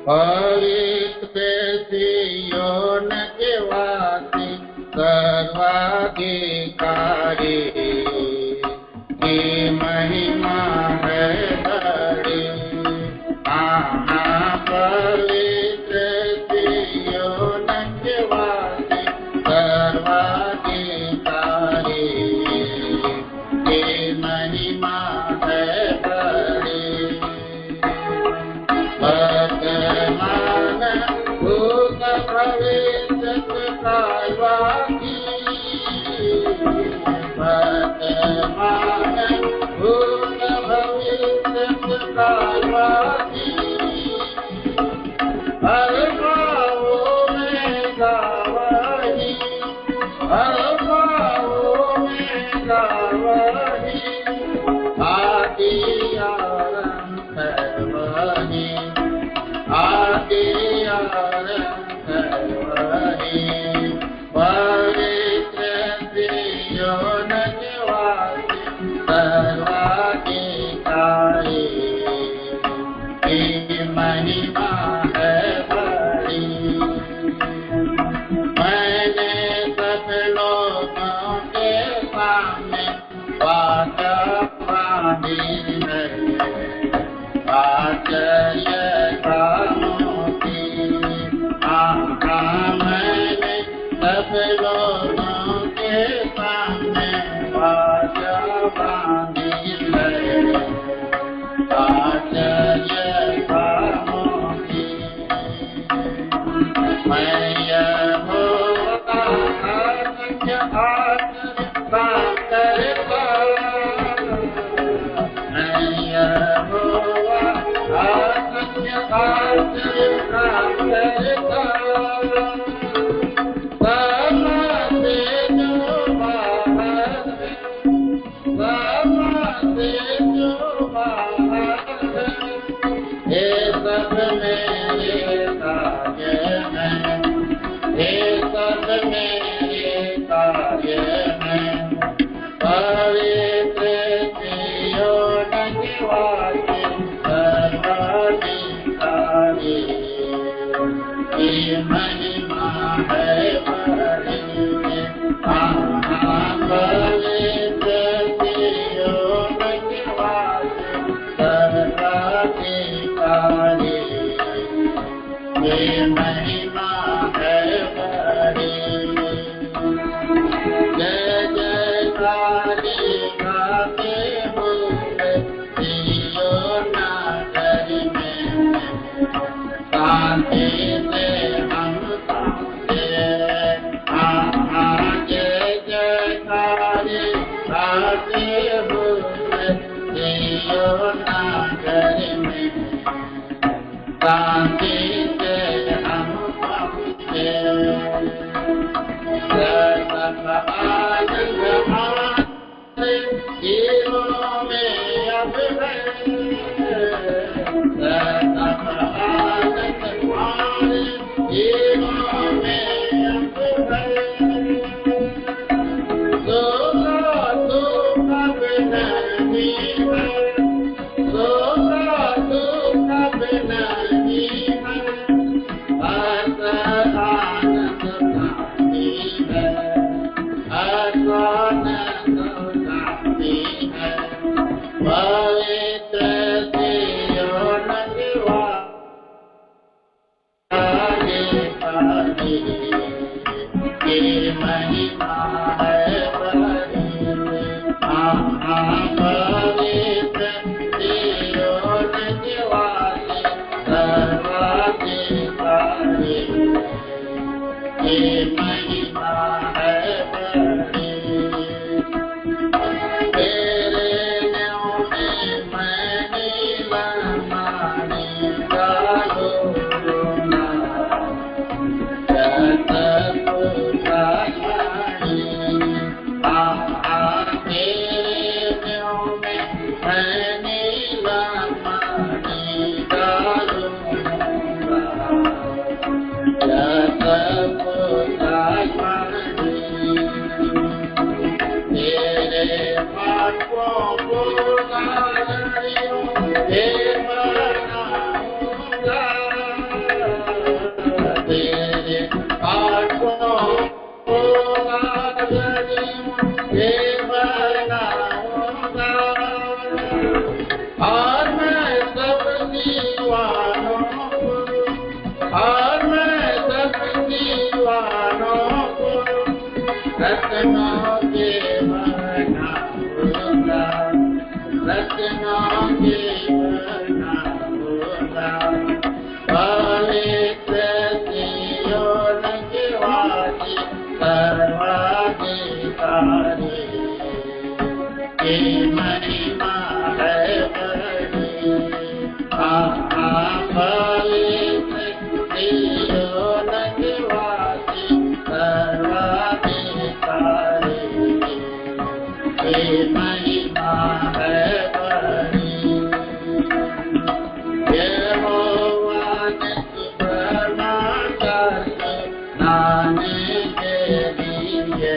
पवित्र सिय्योन के वासी सर्वाधिकारी की महिमा है बड़ी। पवित्र सिय्योन के वासी सर्वाधिकारी की महिमा है बड़ी। वर्तमान भूत भविष्य कालवासी, वर्तमान भूत भविष्य कालवासी, अल्फा ओमेगा वही, अल्फा ओमेगा वही, आदि आरंभ वही, आदि आरंभ वही। पवित्र सिय्योन के वासी सर्वाधिकारी की महिमा है बड़ी। मैंने सब लोगों के सामने वाचा बांधी है, आश्चर्य कामों की। मैंने सब लोगों के सामने वाचा बांधी है, आश्चर्य कामों की। मैं यहोवा असंख्य आश्चर्य काम करता, मैं यहोवा असंख्य आश्चर्य काम करता। समासे जो बाहर है, समासे जो बाहर है, ये सब मेरे कार्य हैं, ये सब मेरे कार्य हैं। पवित्र सिय्योन के वासी सर्वाधिकारी की महिमा है बड़ी। पवित्र सिय्योन के वासी सर्वाधिकारी की महिमा है बड़ी। जय जयकारी गाते हुए सिय्योन नगर में, शांति से हम पाते। जय जयकारी गाते हुए सिय्योन नगर में, शांति से हम पाते। आनंद हमारे जीवों में अब है, आनंद हमारे जीवों में अब है। सोगा दुख अब नहीं है, सोगा दुख अब नहीं है, हर्ष आनंद शांति है, हर्ष आनंद शांति है। पवित्र सिय्योन के वासी की महिमा है बड़ी। पवित्र सिय्योन के वासी सर्वाधिकारी की महिमा है बड़ी। तेरे नाम में मैंने लमानी डालूंगा, जत पुरानी। तेरे नाम में मैंने लमानी डालूंगा, जत पुरानी। तेरे पापों को रत्नों के बनाऊंगा, रत्नों के बनाऊंगा, पवित्र सियोन के वासी सर्वाधिकारी की महिमा है बड़ी। पवित्र सियोन के वासी सर्वाधिकारी की महिमा है बड़ी। यहोवा ने सुपरमाकर सुनाने के लिए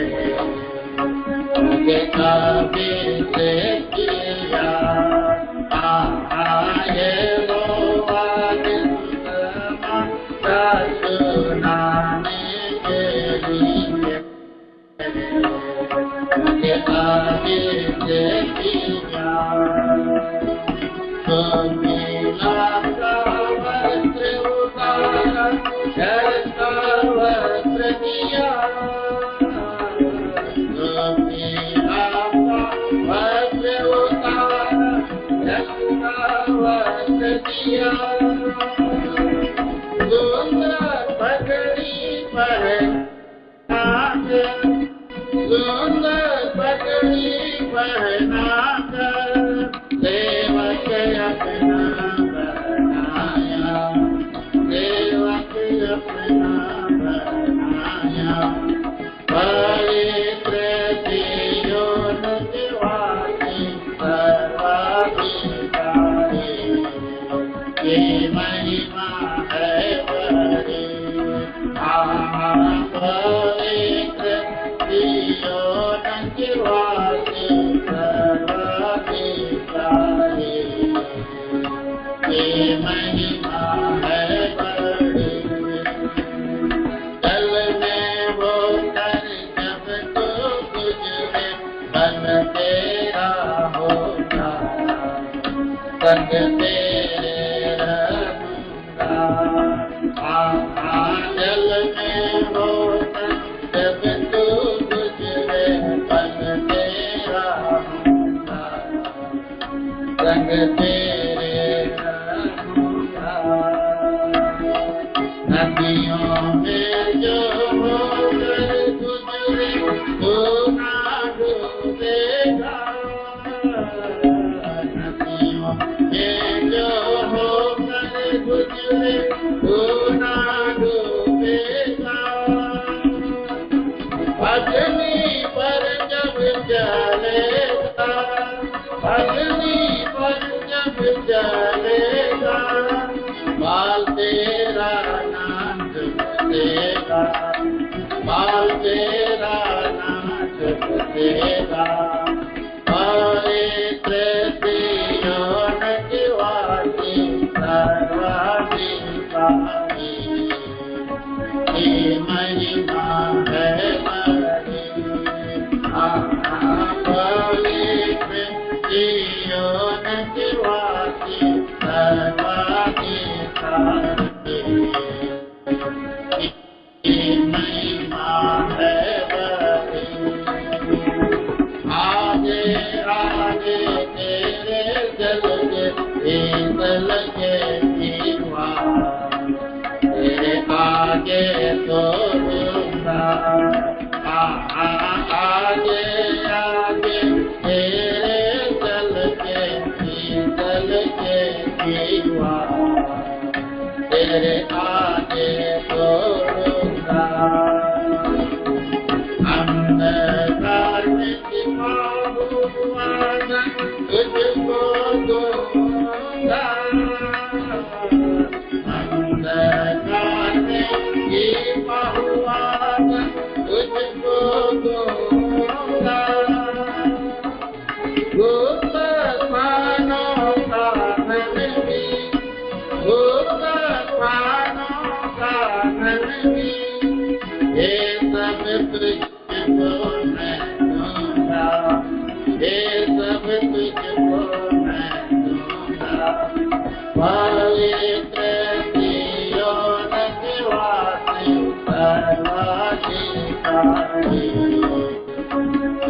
मुझे कभी से किया। यहोवा ने सुपरमाकर सुनाने के लिए मुझे कभी से किया। तो मिला का वस्त्र उतारा, घर का वस्त्र दिया। तो मिला का वस्त्र उतारा, घर का वस्त्र दिया। सुंदर पगड़ी पहनाकर, सुंदर पगड़ी पहनाकर सेवक अपना बनाया, सेवक अपना बनाया। पवित्र सियोन के वासी सर्वाधिकारी की महिमा है बड़ी। पवित्र सियोन के वासी सर्वाधिकारी की महिमा है बड़ी। जल में वो कर जब तो गुजरे, बन तेरा होगा, संग तेरे रहूंगा। जल में वो कर जब तो गुजरे, बन तेरा होगा, संग तेरे रहूंगा। नदियों में जो होकर गुजरे, तू ना डूबेगा। नदियों में जो होकर गुजरे, तू ना डूबेगा। अग्नि पर जब जलेगा, अग्नि पर जब जलेगा, बाल तेरा नाम जपतेगा, बाल तेरा नाम जपतेगा। पवित्र सियोन के वासी सर्वाधिकारी की महिमा है बड़ी। पवित्र सियोन के वासी सर्वाधिकारी की महिमा है बड़ी। आगे आगे तेरे जलगे शीतल के पीवा, तेरे आगे तोरूंगा। आगे आगे तेरे जल के शीतल के पीवा, तेरे आगे तोरूंगा। अंधकार में छिपा हुआ धन तुझको दूंगा। अंधकार में छिपा हुआ धन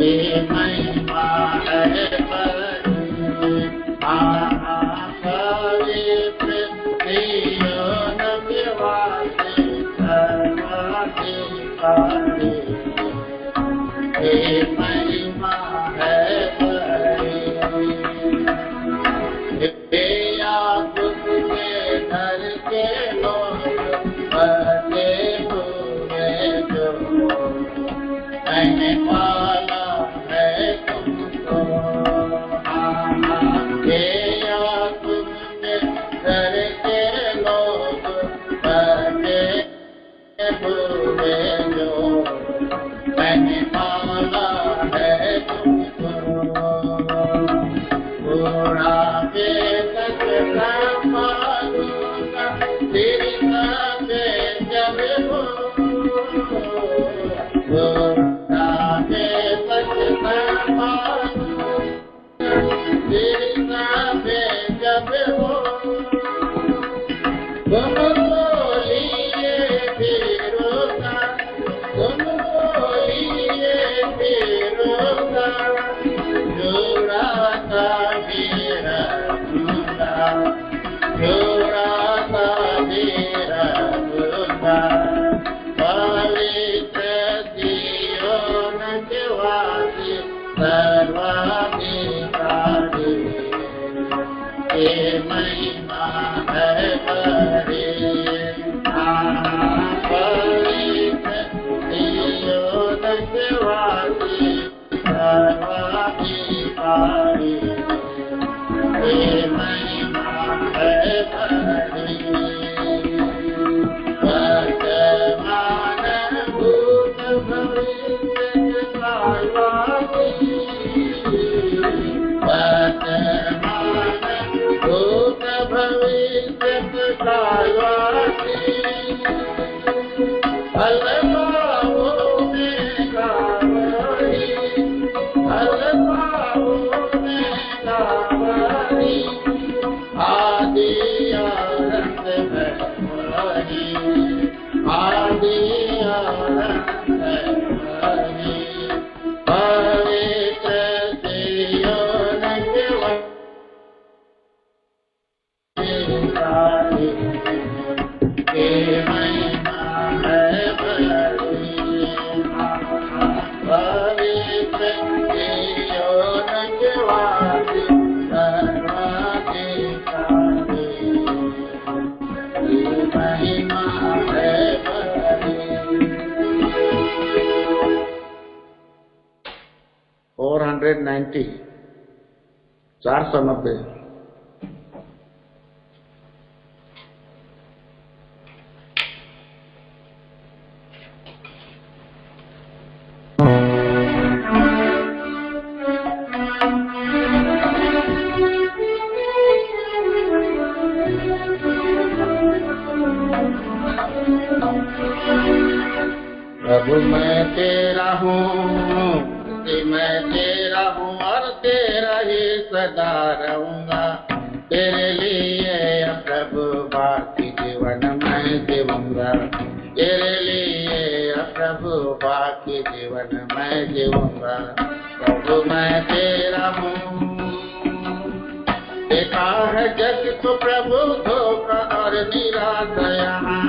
ये महिमा है बड़ी, पवित्र सिय्योन निवासी सर्वाधिकारी, ये महिमा है बड़ी। हे याकूब के घर के लोग बचे हुए जो, मैंने पाला है तुमको। हे याकूब के घर के लोग बचे हुए जो, मैंने पाला है तुमको। बुढ़ापे तक संभालूंगा, तेरी नावे जब हो। बुढ़ापे तक संभालूंगा, तेरी नावे जब हो। तुम बोलिए फिरूंगा, तुम बोलिए फिरूंगा, जोड़ा सा मेरा दूंगा, जोड़ा सा मेरा दूंगा। पवित्र सिय्योन निवासी सर्वाधिकारी, ये महिमा है बड़ी। पवित्र सिय्योन निवासी सर्वाधिकारी, ये महिमा है बड़ी। वर्तमान भूत भविष्य कालवासी, वर्तमान भूत भविष्य कालवासी, अलपाओं में गावरी, अलपाओं में गावरी, आदि आनंद है वही, आदि आनंद है वही। पवित्र सिय्योन निवासी, ये महिमा है बड़ी। पवित्र सिय्योन निवासी सर्वाधिकारी, ये महिमा है बड़ी। 490 490। प्रभु मैं तेरा हूँ, मैं तेरा हूँ और तेरा ही सदा रहूंगा। तेरे लिए प्रभु बाकी जीवन मैं जीऊंगा, तेरे लिए प्रभु बाकी जीवन मैं जीऊंगा। प्रभु मैं तेरा हूँ, देखा है जग को प्रभु धोखा और निराशा यहाँ,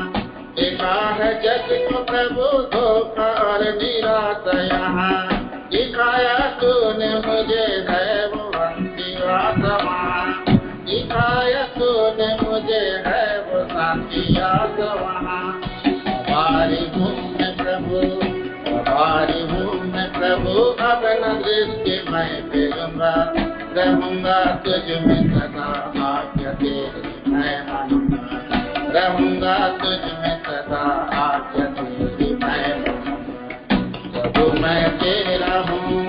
देखा है जग को प्रभु धोखा और निराशा यहाँ। दिखाया तूने मुझे है वो अंतिवासमा, दिखाया तूने मुझे है वो शांतियासमा। आभारी हूँ मैं प्रभु, आभारी हूँ मैं प्रभु, अपना दृष्टि मैं फेरूंगा। रहूंगा तुझ में सदा, आज्ञा तेरी मैं मानूंगा। रहूंगा तुझ में सदा, आज्ञा तेरी मैं मानूंगा। प्रभु मैं तेरा हूँ,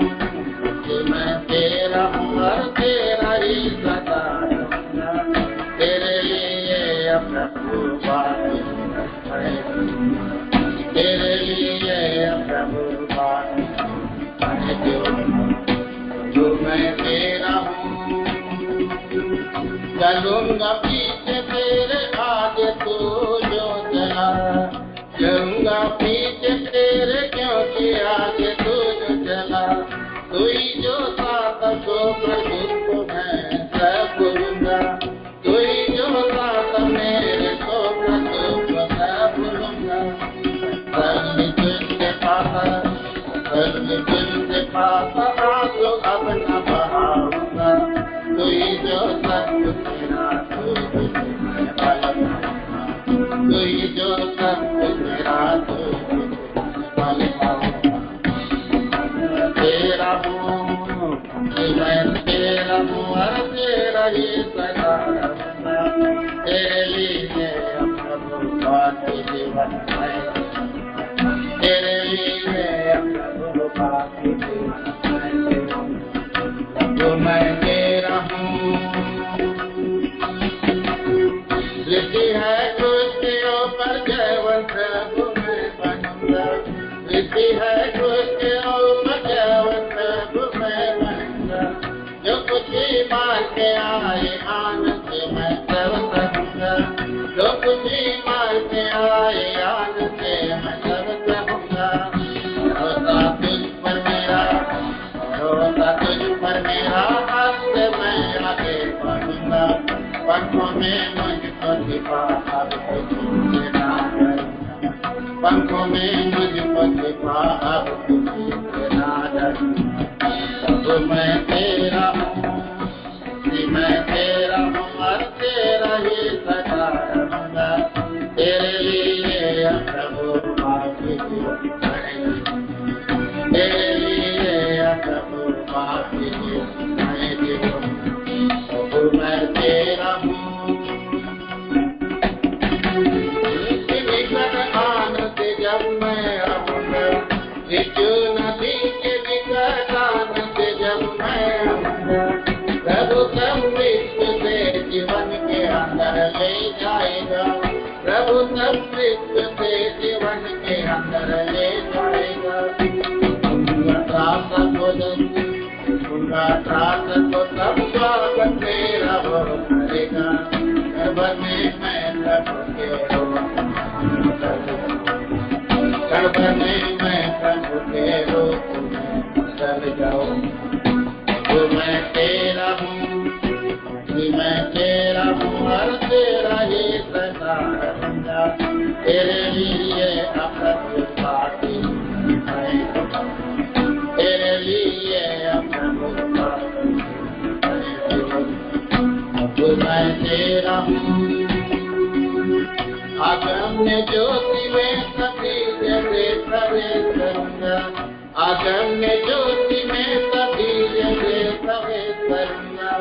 मैं तेरा हूँ और तेरा ही सदा रहूंगा। तेरे लिए प्रभु बाकी मैं, तेरे लिए प्रभु बाकी मैं जीऊंगा। जो मैं तेरा हूँ, चलूंगा पीछे तेरे आगे तू जो चला, चलूंगा पीछे तेरे क्योंकि आगे तू जो चला। कोई जो साथ सो प्रभु को मैं सब भूलूंगा, कोई जो साथ मेरे सो प्रभु को मैं भूलूंगा। सर्व तुझसे पाता, सर्व तुझसे पाता आंसू अपना बहाऊंगा, कोई जो सब तेरा तो मैं पालूंगा, कोई जो सब तेरा तो मैं पालूंगा। तेरा हूँ मैं तेरा हूँ और तेरा ही सदा रहूंगा, तेरे लिए प्रभु बाकी जीवन है, तेरे लिए प्रभु बाकी जीवन है। प्रभु मैं तेरा हूँ, लिखी है क्रूस के ऊपर जयवंत प्रभु मैं बनूंगा, लिखी है क्रूस के ऊपर जयवंत प्रभु मैं बनूंगा। जो कुछ भी मार के आए आनंद से मैं सब सहूंगा, जो कुछ भी मार के आए आनंद से मैं सब सहूंगा। भरोसा तुझ पर मेरा, भरोसा तुझ पर मेरा, हस्त मैं आगे बढ़ूंगा, पंखों में मुझको छिपा अब तुझसे ना डरूंगा, पंखों में मुझको छिपा अब तुझसे ना डरूंगा। प्रभु मैं तेरा हूँ, मैं तेरा हूँ और तेरा ही सदा रहूंगा, तेरे लिए प्रभु बाकी जीवन है, तेरे लिए प्रभु बाकी जीवन है। प्रभु मैं तेरा हूँ, निकट आनंद जब मैं रहूंगा, यीशु नदी के निकट आनंद जब मैं रहूंगा। प्रभु समृद्ध से जीवन के अंदर ले जाएगा, प्रभु समृद्ध से जीवन के अंदर ले जाएगा। उनका त्रास को उनका त्रास को सब स्वागत मेरा वो करेगा, गर्भ में मैं प्रभु के रूप में, गर्भ में मैं प्रभु के रूप में बदल जाऊं। तो मैं तेरा हूँ, मैं तेरा हूँ और तेरा ही सदा रहूंगा, तेरे लिए प्रभु बाकी है, तेरे लिए प्रभु बाकी है। तो मैं तेरा हूँ, अगम्य ज्योति में सभी जगह प्रवेश करूंगा, अगम्य ज्योति में सभी जगह प्रवेश करूंगा।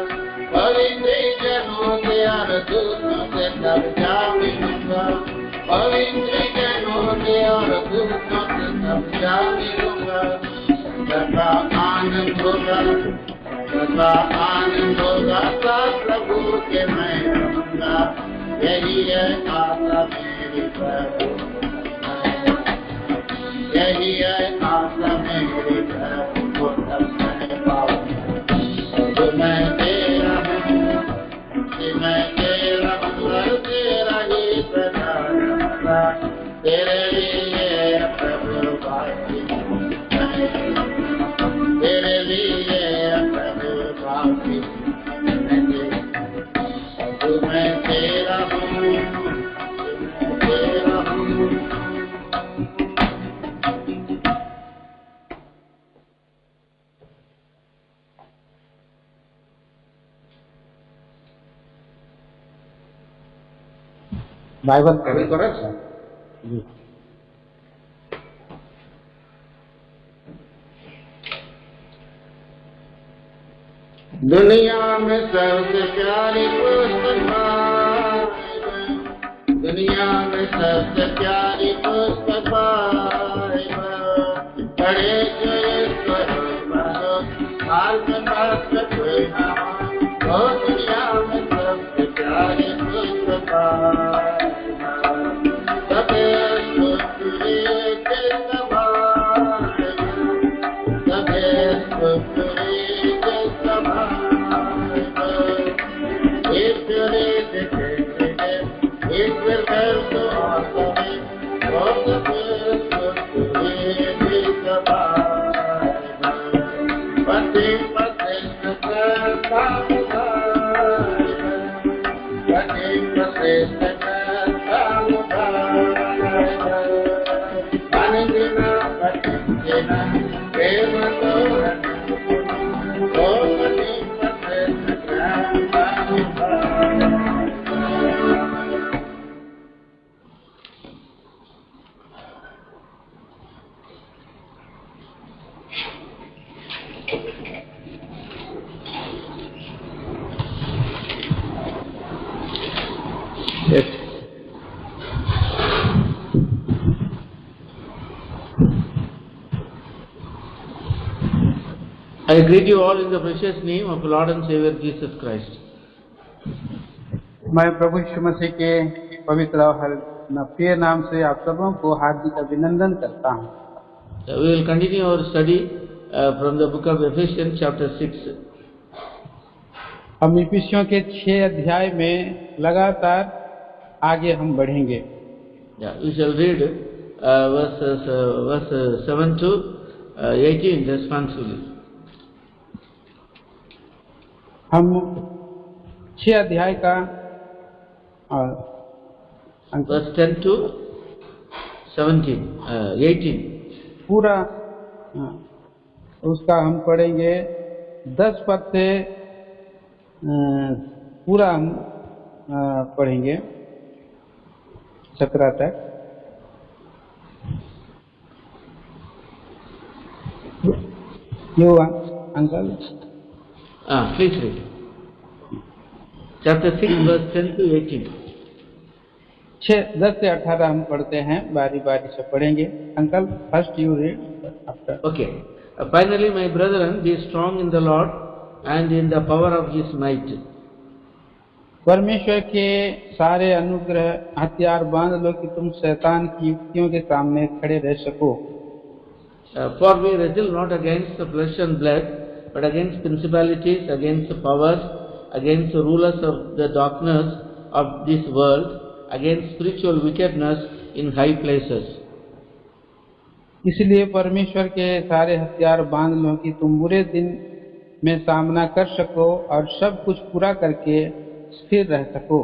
पवित्र जनों से और दूतों से सब जा मिलूंगा, पवित्र जनों से और दूतों से सब जा मिलूंगा। सदा आनंद होगा, सदा आनंद होगा, प्रभु के मैं रहूंगा, यही है आशा मेरी प्रभु, यही है आशा मेरी प्रभु को तब मैं पाऊंगा। तो मैं तेरा हूँ, मैं तेरा हूँ और तेरा ही सदा रहूंगा, तेरे लिए प्रभु बाकी है, तेरे लिए प्रभु बाकी है। तो मैं तेरा हूँ, तेरा हूँ। बाइबल करे जी। दुनिया में सबसे प्यारी पुस्तक, दुनिया में सबसे प्यारी पुस्तक पढ़े जो हाल में बात कोई ना हो, दुनिया में सबसे प्यारी पुस्तक सबे सुखरे के सभाए, सबे सुखरे के सभाए, ईश्वरे देखे ईश्वर कर तो आसमे और सबे सुखरे के सभाए। पति प्रसिद्ध कथा मुबारक, पति प्रसिद्ध कथा मुबारक, अनुदिना प्रतिदिना प्रेम तोरण, ओ पति प्रसिद्ध कथा मुबारक। Yes. I greet you all in the precious name of Lord and Savior Jesus Christ. मैं प्रभु यीशु मसीह के पवित्र और प्रिय नाम से आप सबों को हार्दिक अभिनंदन करता हूँ। We will continue our study from the book of Ephesians chapter 6. हम इफिसियों के 6 अध्याय में लगातार आगे हम बढ़ेंगे। Yeah, we shall read verse 7 to 18 responsively. हम 6 अध्याय का verse 10 to 17, 18. पूरा उसका हम पढ़ेंगे 10 पद से पूरा हम पढ़ेंगे 17 तक। क्यों uncle? Please read. Chapter 6 verse 10 to 18. 10 से 18 हम पढ़ते हैं, बारी बारी से पढ़ेंगे। Uncle first you read after. Okay. Finally, my brethren, be strong in the Lord and in the power of His might. परमेश्वर के सारे अनुग्रह हथियार बांध लो कि तुम शैतान की युक्तियों के सामने खड़े रह सको। For we wrestle not against the flesh and blood, but against principalities, against the powers, against the rulers of the darkness of this world, against spiritual wickedness in high places. इसलिए परमेश्वर के सारे हथियार बांध लो कि तुम बुरे दिन में सामना कर सको और सब कुछ पूरा करके स्थिर रह सको।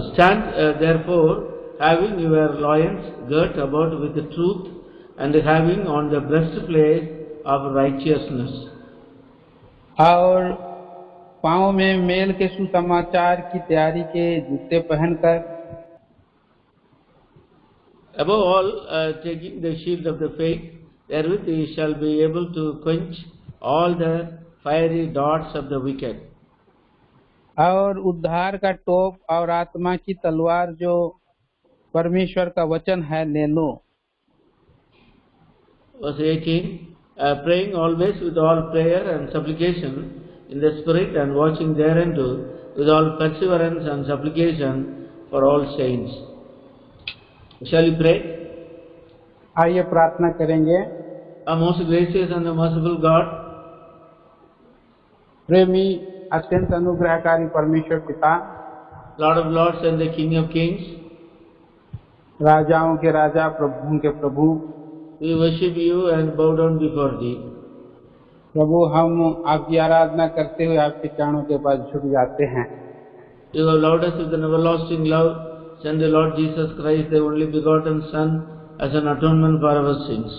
Stand therefore, having your loins girt about with the truth, and having on the breastplate of righteousness. और पाँव में मेल के सुसमाचार की तैयारी के जूते पहनकर, Above all, taking the shield of the faith, therewith ye shall be able to quench all the fiery darts of the wicked. और उद्धार का टोप और आत्मा की तलवार जो परमेश्वर का वचन है ले लो। Verse 18, praying always with all prayer and supplication in the Spirit, and watching thereunto with all perseverance and supplication for all saints. Shall we pray? आइए प्रार्थना करेंगे। Our most gracious and merciful God, प्रेमी अत्यंत अनुग्रहकारी परमेश्वर पिता, Lord of Lords and the King of Kings, राजाओं के राजा प्रभुओं के प्रभु, we worship you and bow down before thee. प्रभु हम आपकी आराधना करते हुए आपके चरणों के पास झुक जाते हैं। You have loved us with an everlasting love. Send the Lord Jesus Christ, the only begotten Son, as an atonement for our sins.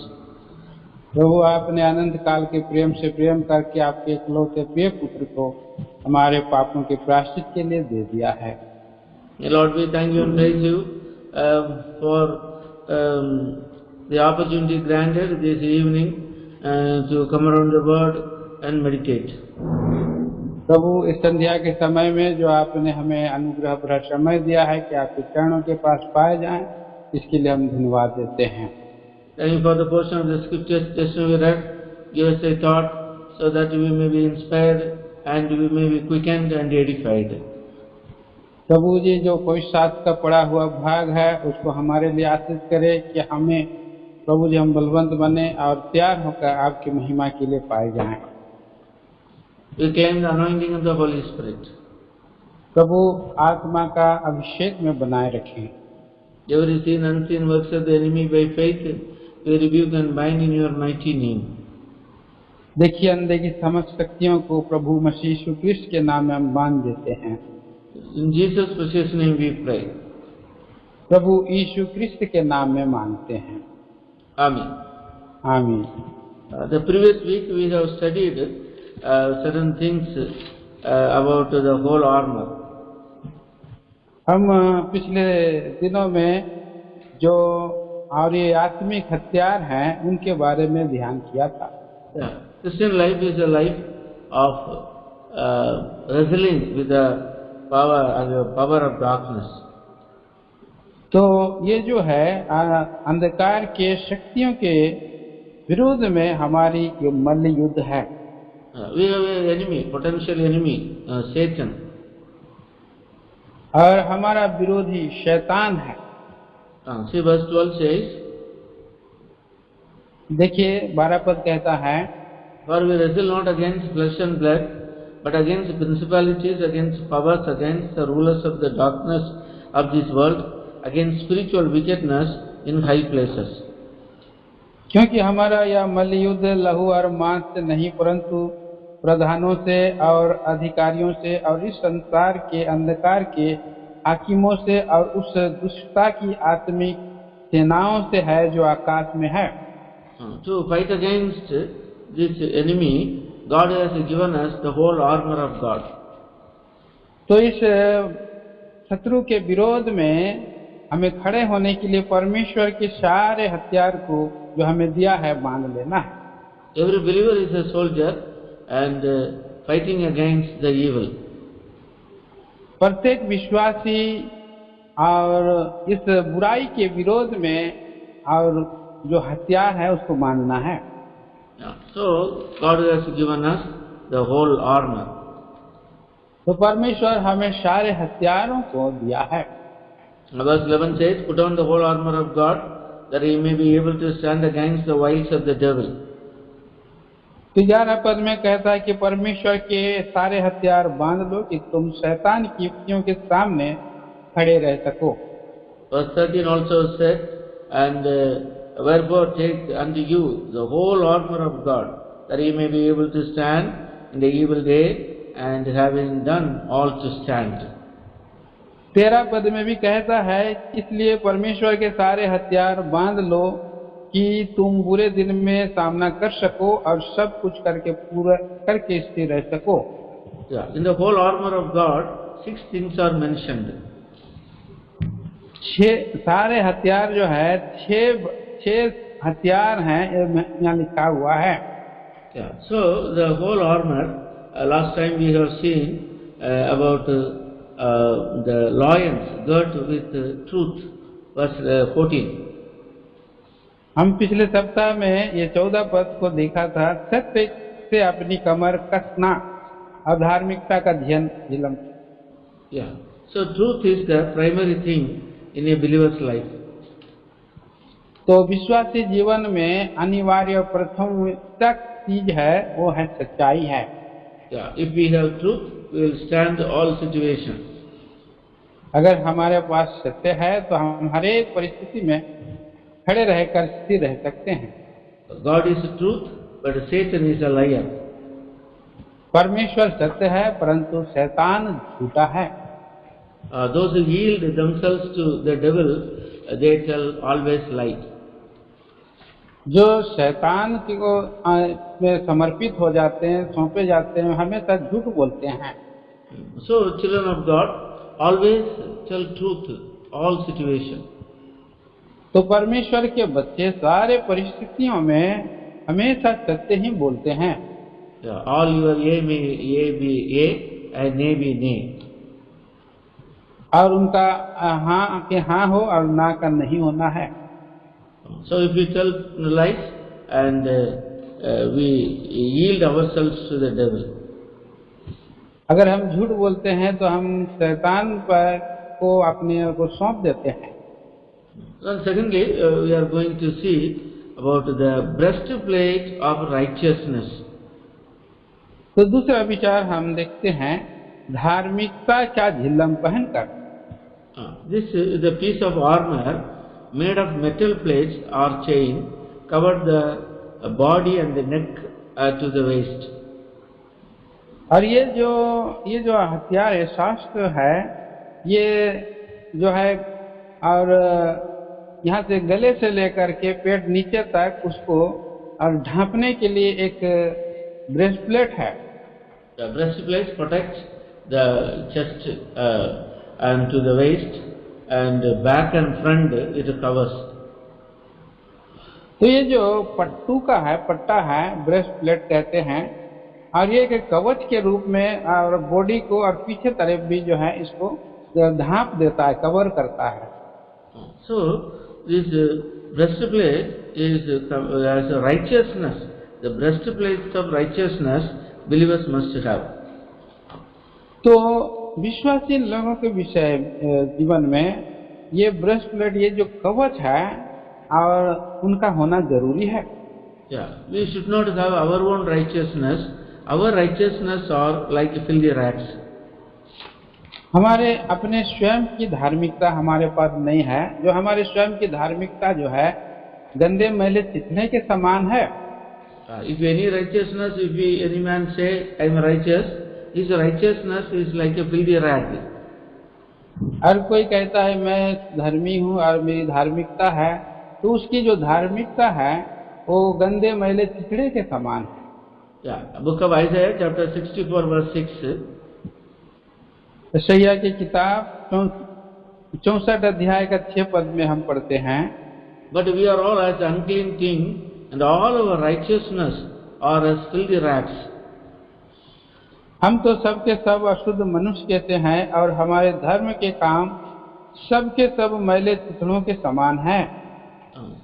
प्रभु आपने अनंत काल के प्रेम से प्रेम करके आपके इकलौते प्रिय पुत्र को हमारे पापों के प्रायश्चित के लिए दे दिया है। Lord, we thank you and praise you for the opportunity granted this evening to come around the Word and meditate. प्रभु इस संध्या के समय में जो आपने हमें अनुग्रह भरा समय दिया है कि आपके चरणों के पास पाए जाएं, इसके लिए हम धन्यवाद देते हैं। Thank you for the portion of the scriptures just now we read. Give us a thought so that we may be inspired and we may be quickened and edified. प्रभु जी जो पवित्र शास्त्र का पढ़ा हुआ भाग है उसको हमारे लिए आशीष करे कि हमें प्रभु जी हम बलवंत बने और तैयार होकर आपकी महिमा के लिए पाए जाएं। We claim the anointing of the Holy Spirit. प्रभु आत्मा का अभिषेक में बनाए रखें। Every seen unseen works of the enemy by faith we rebuke and bind in your mighty name. देखिए, अंधे की समस्त शक्तियों को प्रभु मसीह यीशु क्रिस्त के नाम में हम बांध देते हैं। In Jesus' precious name we pray. प्रभु यीशु क्रिस्त के नाम में मांगते हैं। Amen. आमीन। The previous week we have studied certain things about the whole armor. हम पिछले दिनों में जो और ये आत्मिक हथियार हैं उनके बारे में ध्यान किया था। Christian life is a life of wrestling with the power of darkness. तो ये जो है अंधकार के शक्तियों के विरोध में हमारी ये मल्ल युद्ध है। We have an enemy, potential enemy, Satan. और हमारा विरोधी शैतान है। See verse 12 says, देखिए 12 पद कहता है, For we wrestle not against flesh and blood, but against principalities, against powers, against the rulers of the darkness of this world, against spiritual wickedness in high places. क्योंकि हमारा यह मल्ल युद्ध लहू और मांस से नहीं, परंतु प्रधानों से और अधिकारियों से और इस संसार के अंधकार के हाकिमों से और उस दुष्टता की आत्मिक सेनाओं से है जो आकाश में है। To fight against this enemy, God has given us the whole armor of God. तो इस शत्रु के विरोध में हमें खड़े होने के लिए परमेश्वर के सारे हथियार को जो हमें दिया है बांध लेना है। Every believer is a soldier and fighting against the evil. प्रत्येक विश्वासी और इस बुराई के विरोध में और जो हथियार है उसको बांधना है। So God has given us the whole armor. तो परमेश्वर हमें सारे हथियारों को दिया है। Verse 11 says, Put on the whole armor of God, that ye may be able to stand against the wiles of the devil. 11 पद में कहता है कि परमेश्वर के सारे हथियार बांध लो कि तुम शैतान की युक्तियों के सामने खड़े रह सको। Verse 13 also said, And wherefore take unto you the whole armor of God, that ye may be able to stand in the evil day, and having done all to stand. 13 पद में भी कहता है, इसलिए परमेश्वर के सारे हथियार बांध लो कि तुम बुरे दिन में सामना कर सको और सब कुछ करके पूरा करके स्थिर रह सको। In the whole armor of God, 6 things are mentioned. 6 सारे हथियार जो है 6 हथियार हैं यहाँ लिखा हुआ है। So the whole armor, last time we have seen about the loins girt with truth, verse 14. हम पिछले सप्ताह में ये 14 पद को देखा था, सत्य से अपनी कमर कसना, अधार्मिकता का झिलम। Yeah. So truth is the primary thing in a believer's life. तो विश्वासी जीवन में अनिवार्य प्रथम चीज है वो है सच्चाई है। Yeah. If we have truth, we will stand all situations. अगर हमारे पास सत्य है तो हम हर एक परिस्थिति में खड़े रहकर स्थिर रह सकते हैं। God is truth, but Satan is a liar. परमेश्वर सत्य है परंतु शैतान झूठा है। Those who yield themselves to the devil, they tell always lies. जो शैतान को में समर्पित हो जाते हैं, सौंपे जाते हैं, हमेशा झूठ बोलते हैं। So children of God always tell truth, all situations. तो परमेश्वर के बच्चे सारे परिस्थितियों में हमेशा सत्य ही बोलते हैं। All your A may be A and nay be nay. और उनका हाँ के हाँ हो और ना का नहीं होना है। So if we tell lies and we yield ourselves to the devil. अगर हम झूठ बोलते हैं तो हम शैतान पर को अपने को सौंप देते हैं। And secondly, we are going to see about the breastplate of righteousness. तो दूसरा विचार हम देखते हैं धार्मिकता का झिल्लम पहनकर। This is the piece of armor made of metal plates or chain covered the body and the neck to the waist. और ये जो हथियार है, शास्त्र है, ये जो है, और यहाँ से गले से लेकर के पेट नीचे तक उसको और ढांपने के लिए एक ब्रेस्टप्लेट है. The breastplate protects the chest and to the waist, and back and front it covers. तो ये जो पट्टू का है, पट्टा है, ब्रेस्टप्लेट कहते हैं, और ये एक कवच के रूप में और बॉडी को और पीछे तरफ भी जो है इसको ढांप देता है, कवर करता है. So this breastplate is as a righteousness. The breastplate of righteousness believers must have. तो विश्वासी लोगों के विषय जीवन में ये ब्रेस्टप्लेट, ये जो कवच है, और उनका होना जरूरी है. Yeah, we should not have our own righteousness. Our righteousness are like filthy rags. हमारे अपने स्वयं की धार्मिकता हमारे पास नहीं है. जो हमारे स्वयं की धार्मिकता जो है गंदे मैले चितने के समान है. If any righteousness, if any man say I am righteous, his righteousness is like a filthy rag. हर कोई कहता है मैं धर्मी हूँ और मेरी धार्मिकता है, तो उसकी जो धार्मिकता है वो गंदे मैले चितड़े के समान है. Yeah, Book of Isaiah, chapter 64, verse 6. यशायाह की किताब 64 अध्याय का 6 पद में हम पढ़ते हैं. But we are all as unclean thing, and all our righteousness are as filthy rags. हम तो सब के सब अशुद्ध मनुष्य कहते हैं, और हमारे धर्म के काम सब के सब मैले चितड़ों के समान हैं.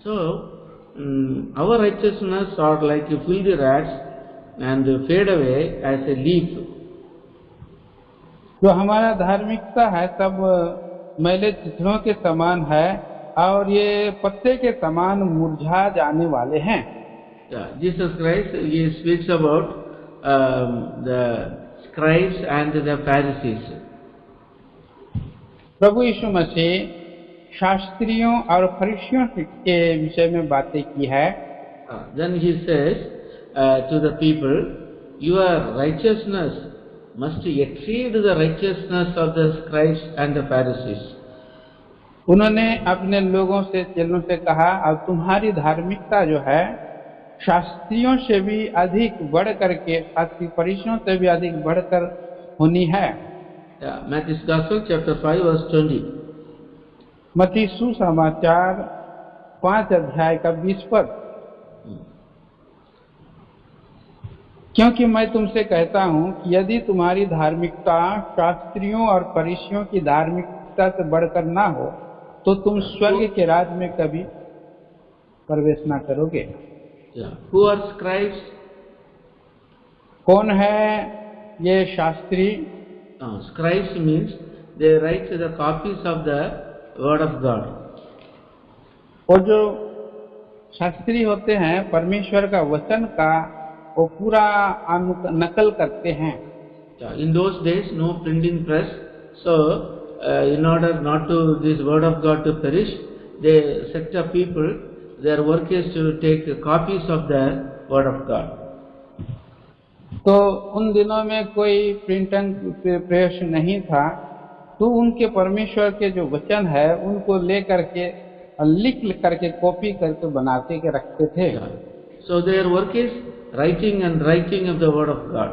So our righteousness are like filthy rags and fade away as a leaf. जो हमारा धार्मिकता है सब मैले चितड़ों के समान है, और ये पत्ते के समान मुरझा जाने वाले हैं. Jesus Christ, he speaks about the scribes and the Pharisees. प्रभु यीशु मसीह शास्त्रियों और फरीसियों के विषय में बातें की है. Then he says to the people, your righteousness must exceed the righteousness of the scribes and the Pharisees. उन्होंने अपने लोगों से, चेलों से कहा, अब तुम्हारी धार्मिकता जो है शास्त्रियों से भी अधिक बढ़ करके, शास्त्री फरीसियों से भी अधिक बढ़कर होनी है. Matthew's Gospel, chapter 5, verse 20. मत्ती सुसमाचार 5 अध्याय का 20 पद. क्योंकि मैं तुमसे कहता हूँ कि यदि तुम्हारी धार्मिकता शास्त्रियों और फरीसियों की धार्मिकता से बढ़कर ना हो, तो तुम स्वर्ग के राज्य में कभी प्रवेश ना करोगे. Who are scribes? कौन है ये Shastri? Scribes means they write the copies of the word of God. और जो शास्त्री होते हैं परमेश्वर का वचन का वो पूरा नकल करते हैं. In those days, no printing press, so in order not to this word of God to perish, they set up people. Their work is to take copies of the word of God. तो उन दिनों में कोई printing press नहीं था, तो उनके परमेश्वर के जो वचन है उनको ले करके लिख करके कॉपी करके बनाते के रखते थे. So their work is writing and writing of the word of God.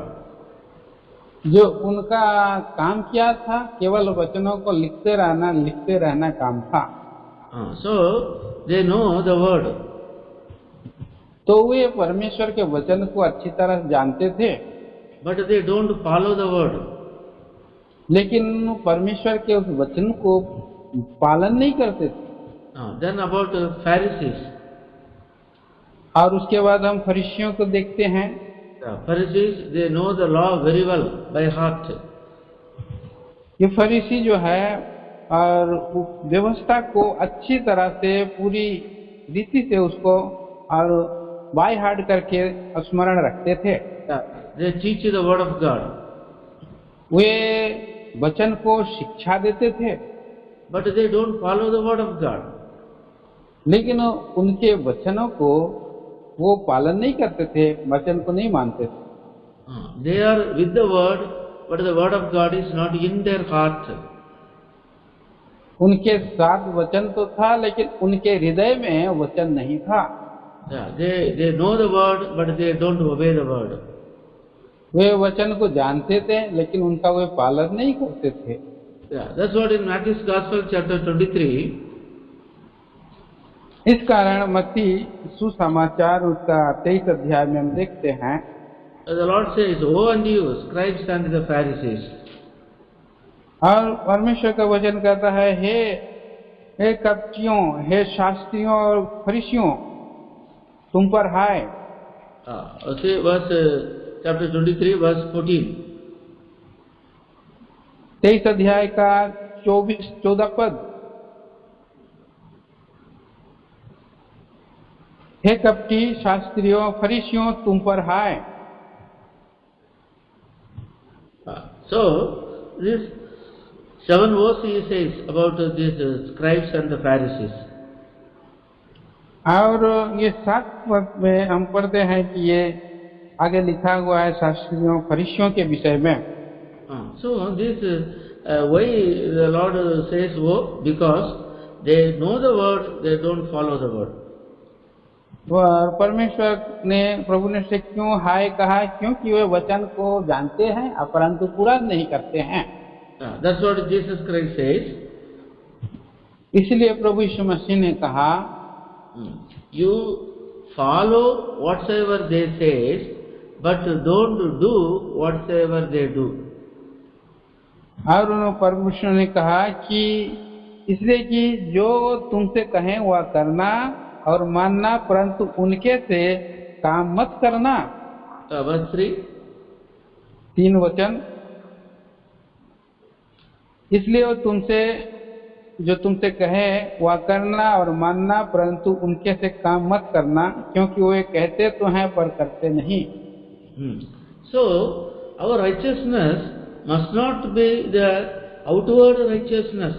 जो उनका काम क्या था, केवल वचनों को लिखते रहना काम था. So they know the word. तो वे परमेश्वर के वचन को अच्छी तरह जानते थे. But they don't follow the word. लेकिन परमेश्वर के उस वचन को पालन नहीं करते थे. Then about Pharisees. और उसके बाद हम फरीसियों को देखते हैं. Pharisees, they know the law very well by heart. ये फरीसी जो है और व्यवस्था को अच्छी तरह से पूरी रीति से उसको और बाय हार्ट करके स्मरण रखते थे. They teach the word of God. वे वचन को शिक्षा देते थे. But they don't follow the word of God. लेकिन उनके वचनों को वो पालन नहीं करते थे, वचन को नहीं मानते थे। They are with the word, but the word of God is not in their heart. उनके साथ वचन तो था, लेकिन उनके हृदय में वचन नहीं था। They know the word, but they don't obey the word. वे वचन को जानते थे, लेकिन उनका वे पालन नहीं करते थे। That's what in Matthew's Gospel chapter 23, इस कारण मत्ती सुसमाचार उसका 23 अध्याय में हम देखते हैं, the Lord says, "Woe unto you, scribes and the Pharisees." और परमेश्वर का वचन कहता है, हे कपटियों, हे शास्त्रियों और फरीसियों, तुम पर हाय। See verse chapter 23 verse 14. 23 अध्याय का 14 पद, हे कपटी शास्त्रियों फरीसियों, तुम पर हाय। So this 7 verse he says about these scribes and the Pharisees. और ये 7 पद में हम पढ़ते हैं कि ये आगे लिखा हुआ है शास्त्रियों फरीसियों के विषय में। So this why the Lord says woe, because they know the word, they don't follow the word. और परमेश्वर ने, प्रभु ने से क्यों हाय कहा? क्योंकि वे वचन को जानते हैं परंतु पूरा नहीं करते हैं। That's what Jesus Christ says. इसलिए प्रभु यीशु मसीह ने कहा, You follow whatsoever they say, but don't do whatsoever they do. और उन्होंने परमेश्वर ने कहा कि इसलिए कि जो तुमसे कहें वह करना और मानना, परंतु उनके से काम मत करना। Verse 3. 3 वचन, इसलिए वो जो तुमसे कहे वह करना और मानना, परंतु उनके से काम मत करना, क्योंकि वे कहते तो हैं पर करते नहीं। So our righteousness must not be the outward righteousness.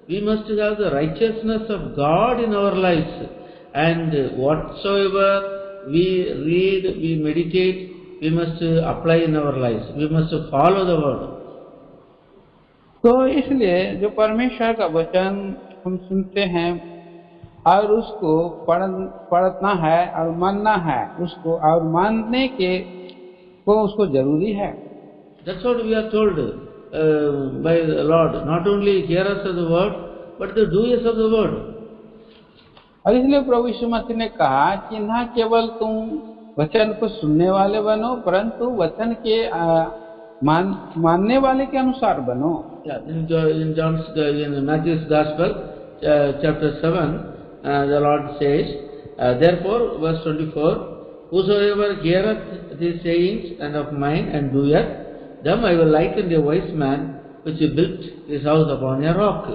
We must have the righteousness of God in our lives, and whatsoever we read, we meditate, we must apply in our lives. We must follow the word. तो इसलिए जो परमेश्वर का वचन हम सुनते हैं और उसको पढ़ना है और मानना है उसको, और मानने के को उसको जरूरी है। That's what we are told by the Lord. Not only hearers of the word, but the doers of the word. और इसलिए प्रभु यीशु मसीह ने कहा कि न केवल तुम वचन को सुनने वाले बनो, परंतु वचन के मानने वाले के अनुसार बनो। In Matthew's Gospel, chapter 7, the Lord says, therefore, verse 24, whosoever heareth these sayings and of mine and doeth them, I will liken a wise man which built his house upon a rock.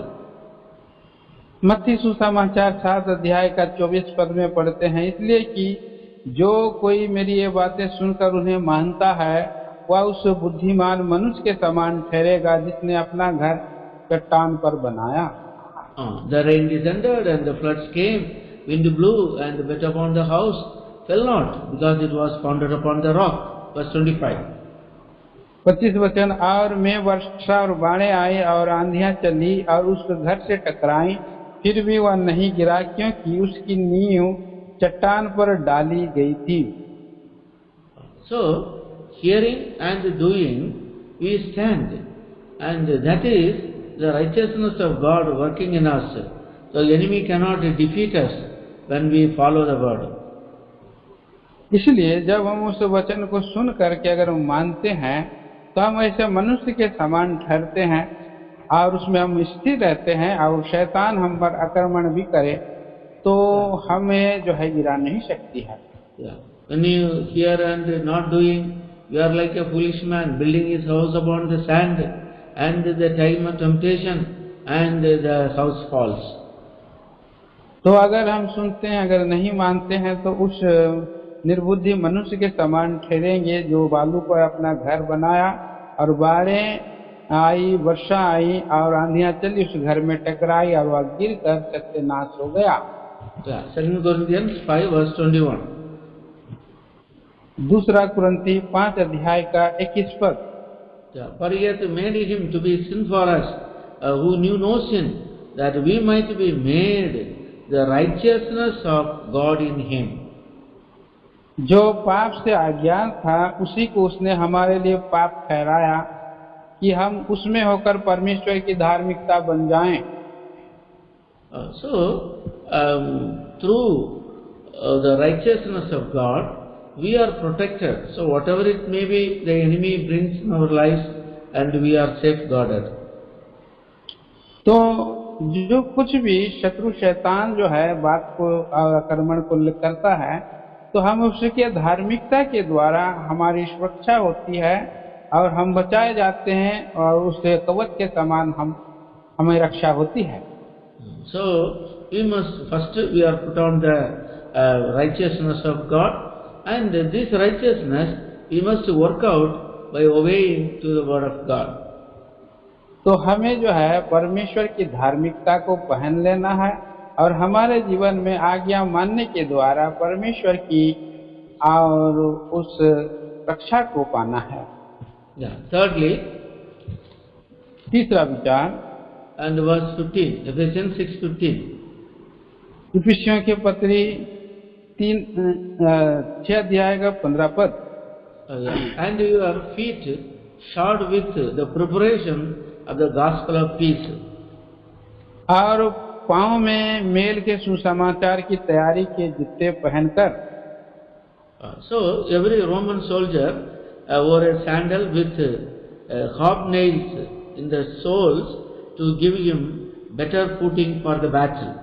मत्ती सुसमाचार 7 अध्याय का 24 पद में पढ़ते हैं, इसलिए कि जो कोई मेरी ये बातें सुनकर उन्हें मानता है वह उस बुद्धिमान मनुष्य के समान ठहरेगा जिसने अपना घर चट्टान पर बनाया। The rain descended and the floods came, wind blew and beat upon the house, fell not, because it was founded upon the rock. Verse 25. 25 वचन, और में वर्षा और बाढ़ें आई और आंधियां चली और उस घर से टकराई, फिर भी वह नहीं गिरा, क्योंकि उसकी नींव चट्टान पर डाली गई थी। So hearing and doing we stand, and that is the righteousness of God working in us. So the enemy cannot defeat us when we follow the word. इसलिए जब हम उस वचन को सुन करके अगर हम मानते हैं तो हम ऐसे मनुष्य के समान ठहरते हैं और उसमें हम स्थिर रहते हैं, और शैतान हम पर आक्रमण भी करे तो हमें जो है गिरा नहीं सकती है। When you hear and not doing, you are like a foolish man building his house upon the sand, and the time of temptation and the house falls. तो अगर हम सुनते हैं अगर नहीं मानते हैं तो उस निर्बुद्धि मनुष्य के समान ठहरेंगे जो बालू पर अपना घर बनाया और बाढ़ें आई, वर्षा आई और आंधियां चली, उस घर में टकराई और वह गिर कर सत्यानाश हो गया। Yeah, 2 Corinthians 5 verse 21. दूसरा कुरिन्थी 5 अध्याय का 21 पद। Yeah, for he hath made him to be sin for us, who knew no sin, that we might be made the righteousness of God in him. जो पाप से अज्ञान था उसी को उसने हमारे लिए पाप ठहराया कि हम उसमें होकर परमेश्वर की धार्मिकता बन जाएं। Through the righteousness of God, we are protected. So whatever it may be, the enemy brings in our lives, and we are safeguarded. तो जो कुछ भी शत्रु शैतान जो है बात को आक्रमण को करता है, तो हम उसके धार्मिकता के द्वारा हमारी सुरक्षा होती है और हम बचाए जाते हैं और उससे कवच के समान हमें रक्षा होती है। So we must first we are put on the righteousness of God, and this righteousness we must work out by obeying to the word of God. तो हमें जो है परमेश्वर की धार्मिकता को पहन लेना है और हमारे जीवन में आज्ञा मानने के द्वारा परमेश्वर की और उस रक्षा को पाना है। Thirdly, तीसरा विचार and verse 15, Ephesians 6:15. इफिसियों के पत्री 6 अध्याय का 15 पद। And your feet shod with the preparation of the gospel of peace. और पाँव में मेल के सुसमाचार की तैयारी के जूते पहनकर। So every Roman soldier wore a sandal with hobnails in the soles to give him better footing for the battle.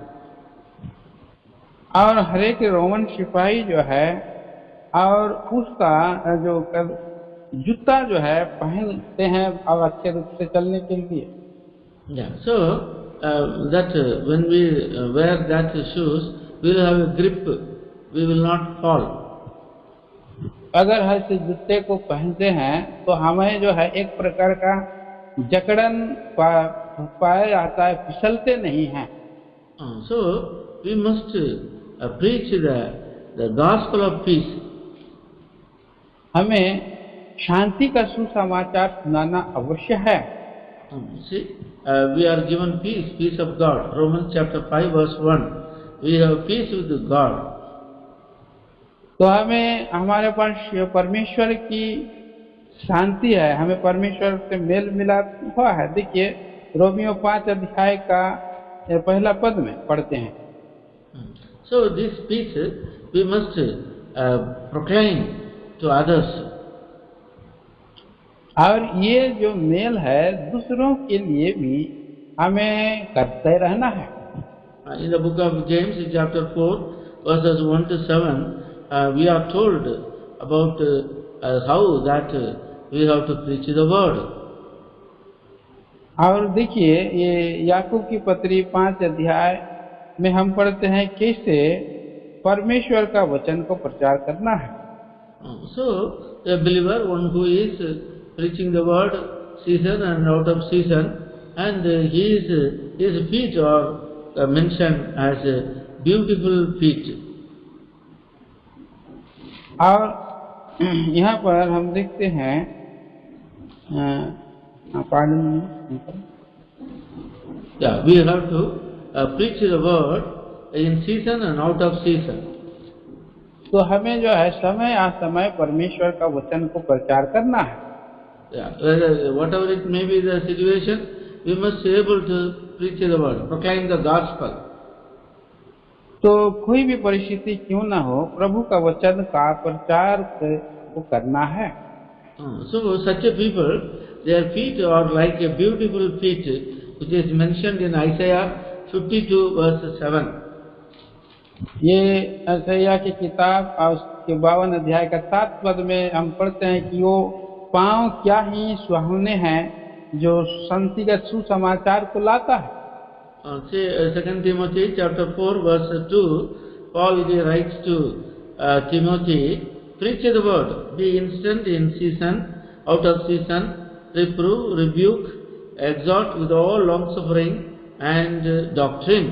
और हर एक रोमन सिपाही जो है और उसका जो जूता जो है पहनते हैं और अच्छे रूप से चलने के लिए। So that when we wear that shoes, we will have a grip, we will not fall. अगर हर से जूते को पहनते हैं तो हमें जो है एक प्रकार का जकड़न पाया जाता है, फिसलते नहीं हैं। So we must preach the gospel of peace. हमें शांति का सुसमाचार सुनाना अवश्य है। See, we are given peace, peace of God. Romans chapter 5 verse 1. We have peace with God. तो हमें हमारे पास परमेश्वर की शांति है, हमें परमेश्वर से मेल मिला हुआ है। देखिए रोमियो 5 अध्याय का पहला पद में पढ़ते हैं। So this peace we must proclaim to others. और ये जो मेल है दूसरों के लिए भी हमें करते रहना है। In the book of James, in chapter 4, verses 1 to 7, we are told about how that we have to preach the word. और देखिए ये याकूब की पत्री 5 अध्याय में हम पढ़ते हैं कैसे परमेश्वर का वचन को प्रचार करना है। So a believer, one who is preaching the word season and out of season, and his feet are mentioned as beautiful feet. और यहाँ पर हम देखते हैं We have to preach the word in season and out of season. तो हमें जो है समय असमय परमेश्वर का वचन को प्रचार करना है। Whatever it may be the situation, we must be able to preach the word, proclaim the gospel. तो कोई भी परिस्थिति क्यों ना हो, प्रभु का वचन का प्रचार को करना है। So such a people, their feet are like a beautiful feet, which is mentioned in Isaiah 52 verse 7. ये यशायाह की किताब और उसके 52 अध्याय का 7 पद में हम पढ़ते हैं कि वो पांव क्या ही सुहावने हैं जो शांति का सुसमाचार को लाता है। Say 2 Timothy chapter 4 verse 2, Paul writes to Timothy, preach the word, be instant in season, out of season, reprove, rebuke, exhort with all long suffering and doctrine.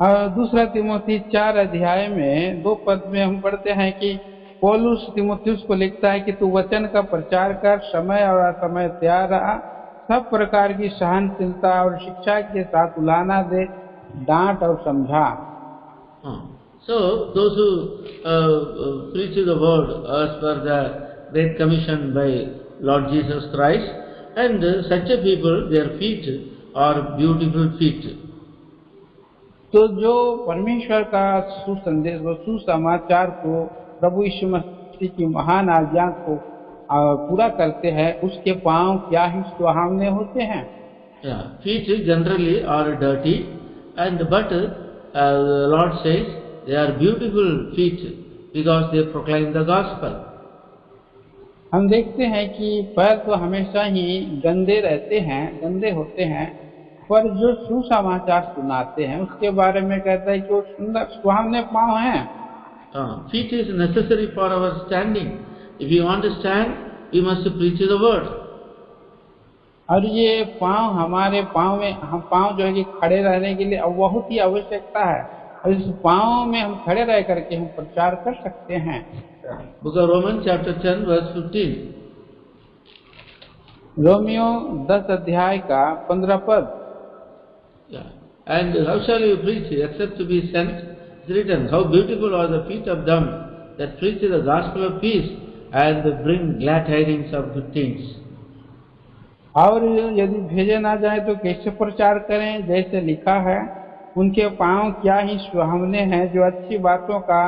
और दूसरा तिमोथी 4 अध्याय में 2 पद में हम पढ़ते हैं कि पौलुस तिमोथियुस को लिखता है कि तू वचन का प्रचार कर, समय और असमय तैयार रहा, सब प्रकार की सहनशीलता और शिक्षा के साथ उलाहना दे, डांट और समझा। So those who preach the word as per the Great Commission by Lord Jesus Christ, and such a people, their feet are beautiful feet. तो जो परमेश्वर का सुसंदेश व सुसमाचार को, प्रभु यीशु मसीह की महान आज्ञा को पूरा करते हैं, उसके पांव क्या ही सुहावने होते हैं। Feet generally are dirty, and but the Lord says they are beautiful feet because they proclaim the gospel. हम देखते हैं कि पैर तो हमेशा ही गंदे रहते हैं, गंदे होते हैं, पर जो सुसमाचार सुनाते हैं उसके बारे में कहता है कि वो सुंदर सुहावने पांव हैं। Feet is necessary for our standing. If you want to stand, we must preach the word. और ये पांव, हमारे पांव में, हम पांव जो है कि खड़े रहने के लिए बहुत ही आवश्यकता है, और इस पांव में हम खड़े रह करके हम प्रचार कर सकते हैं। Book of Romans chapter 10 verse 15. Romeo 10 अध्याय का 15 पद। And how shall you preach except to be sent? It's written, how beautiful are the feet of them that preach the gospel of peace and bring glad tidings of good things. और यदि भेजे ना जाए तो कैसे प्रचार करें? जैसे लिखा है, उनके पांव क्या ही सुहावने हैं जो अच्छी बातों का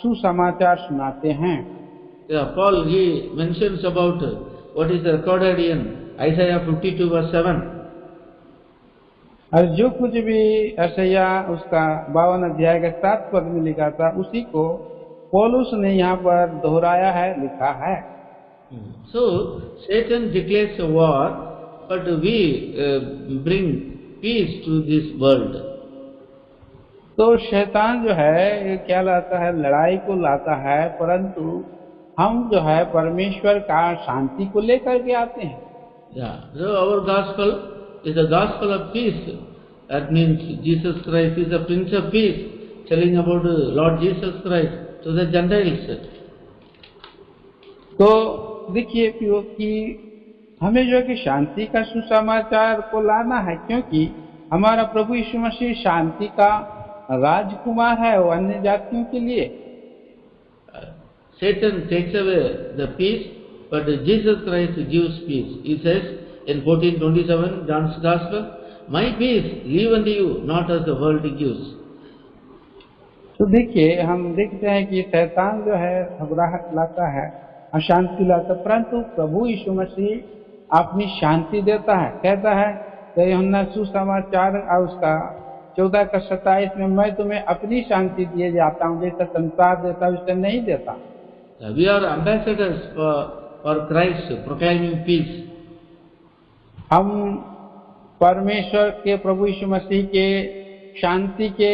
सुसमाचार सुनाते हैं। Paul he mentions about what is recorded in Isaiah 52 verse 7. और जो कुछ भी यशायाह उसका 52 अध्याय के 7 पद में लिखा था, उसी को पौलुस ने यहाँ पर दोहराया है, लिखा है। So Satan declares a war, but we bring peace to this world. तो शैतान जो है ये क्या लाता है? लड़ाई को लाता है, परंतु हम जो है परमेश्वर का शांति को लेकर के आते हैं। So our gospel is the gospel of peace. That means Jesus Christ is the Prince of Peace, telling about Lord Jesus Christ to the Gentiles. तो देखिए कि हमें जो है कि शांति का सुसमाचार को लाना है, क्योंकि हमारा प्रभु यीशु मसीह शांति का राजकुमार है वो अन्य जातियों के लिए। Satan takes away the peace, but Jesus Christ gives peace. He says in 14:27 John's Gospel, "My peace leave unto you, not as the world gives." तो देखिए हम देखते हैं कि शैतान जो है घबराहट लाता है, अशांति लाता है, परंतु प्रभु यीशु मसीह अपनी शांति देता है। कहता है कि यूहन्ना सुसमाचार और उसका 14 का 27 में, मैं तुम्हें अपनी शांति दिए जाता हूँ, जैसा संसार देता है वैसे नहीं देता। We are ambassadors for Christ, proclaiming peace. हम परमेश्वर के, प्रभु यीशु मसीह के शांति के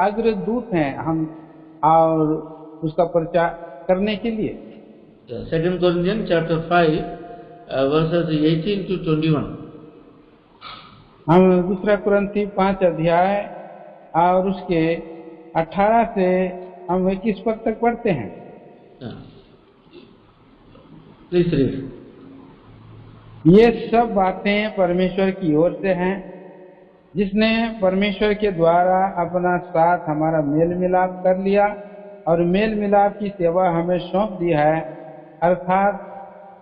अग्रदूत हैं हम, और उसका प्रचार करने के लिए। 2 Corinthians chapter 5 verses 18 to 21. हम 2 कुरिन्थी 5 अध्याय और उसके 18 से हम 21 पद तक पढ़ते हैं। Please read. ये सब बातें परमेश्वर की ओर से हैं, जिसने परमेश्वर के द्वारा अपना साथ हमारा मेल मिलाप कर लिया और मेल मिलाप की सेवा हमें सौंप दी है। अर्थात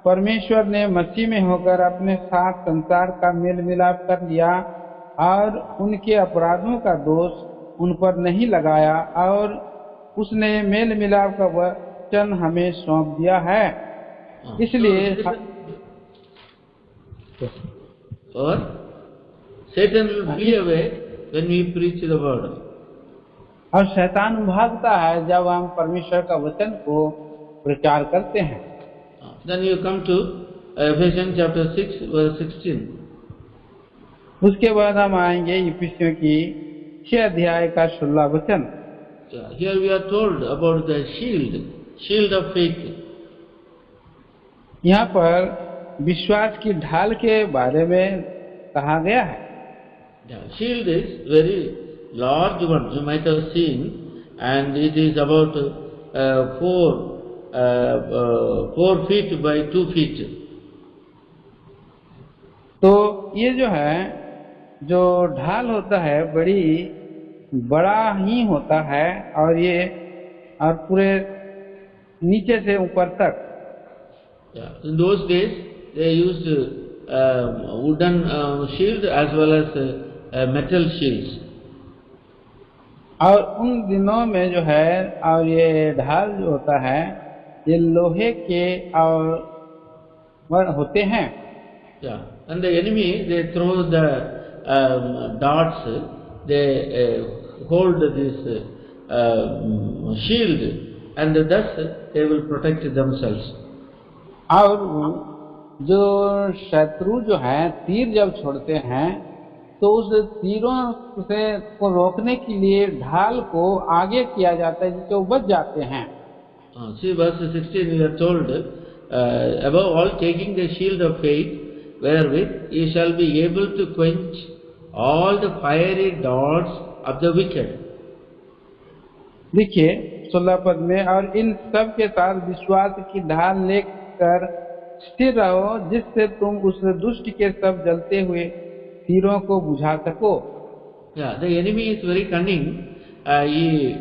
परमेश्वर ने मसीह में होकर अपने साथ संसार का मेल मिलाप कर लिया और उनके अपराधों का दोष उन पर नहीं लगाया, और उसने मेल मिलाप का वचन हमें सौंप दिया है। इसलिए और Satan will flee away when we preach the word. और शैतान भागता है जब हम परमेश्वर का वचन को प्रचार करते हैं। Then you come to Ephesians chapter 6 verse 16. उसके बाद हम आएंगे इफिसियों की 6 अध्याय का 16 वचन। Here we are told about the shield of faith. यहाँ पर विश्वास की ढाल के बारे में कहा गया है। Shield is very large ones you might have seen, and it is about 4 feet by 2 feet. तो ये जो है, जो ढाल होता है बड़ी बड़ा ही होता है, और ये और पूरे नीचे से ऊपर तक. Yeah. In those days, they used wooden shield as well as metal shields. और उन दिनों में जो है, और ये ढाल जो होता है ये लोहे के और होते हैं. Yeah. And the enemy, they throw the darts, they hold this shield, and thus they will protect themselves. और जो शत्रु जो है तीर जब छोड़ते हैं तो उस तीरों से को रोकने के लिए ढाल को आगे किया जाता है, जिससे वो बच जाते हैं. See verse 16, we are told, above all taking the shield of faith, wherewith ye shall be able to quench all the fiery darts of the wicked. देखिए 16 पद में, और इन सब के साथ विश्वास की ढाल लेकर स्थिर रहो, जिससे तुम उस दुष्ट के सब जलते हुए तीरों को बुझा सको. Yeah, the enemy is very cunning. He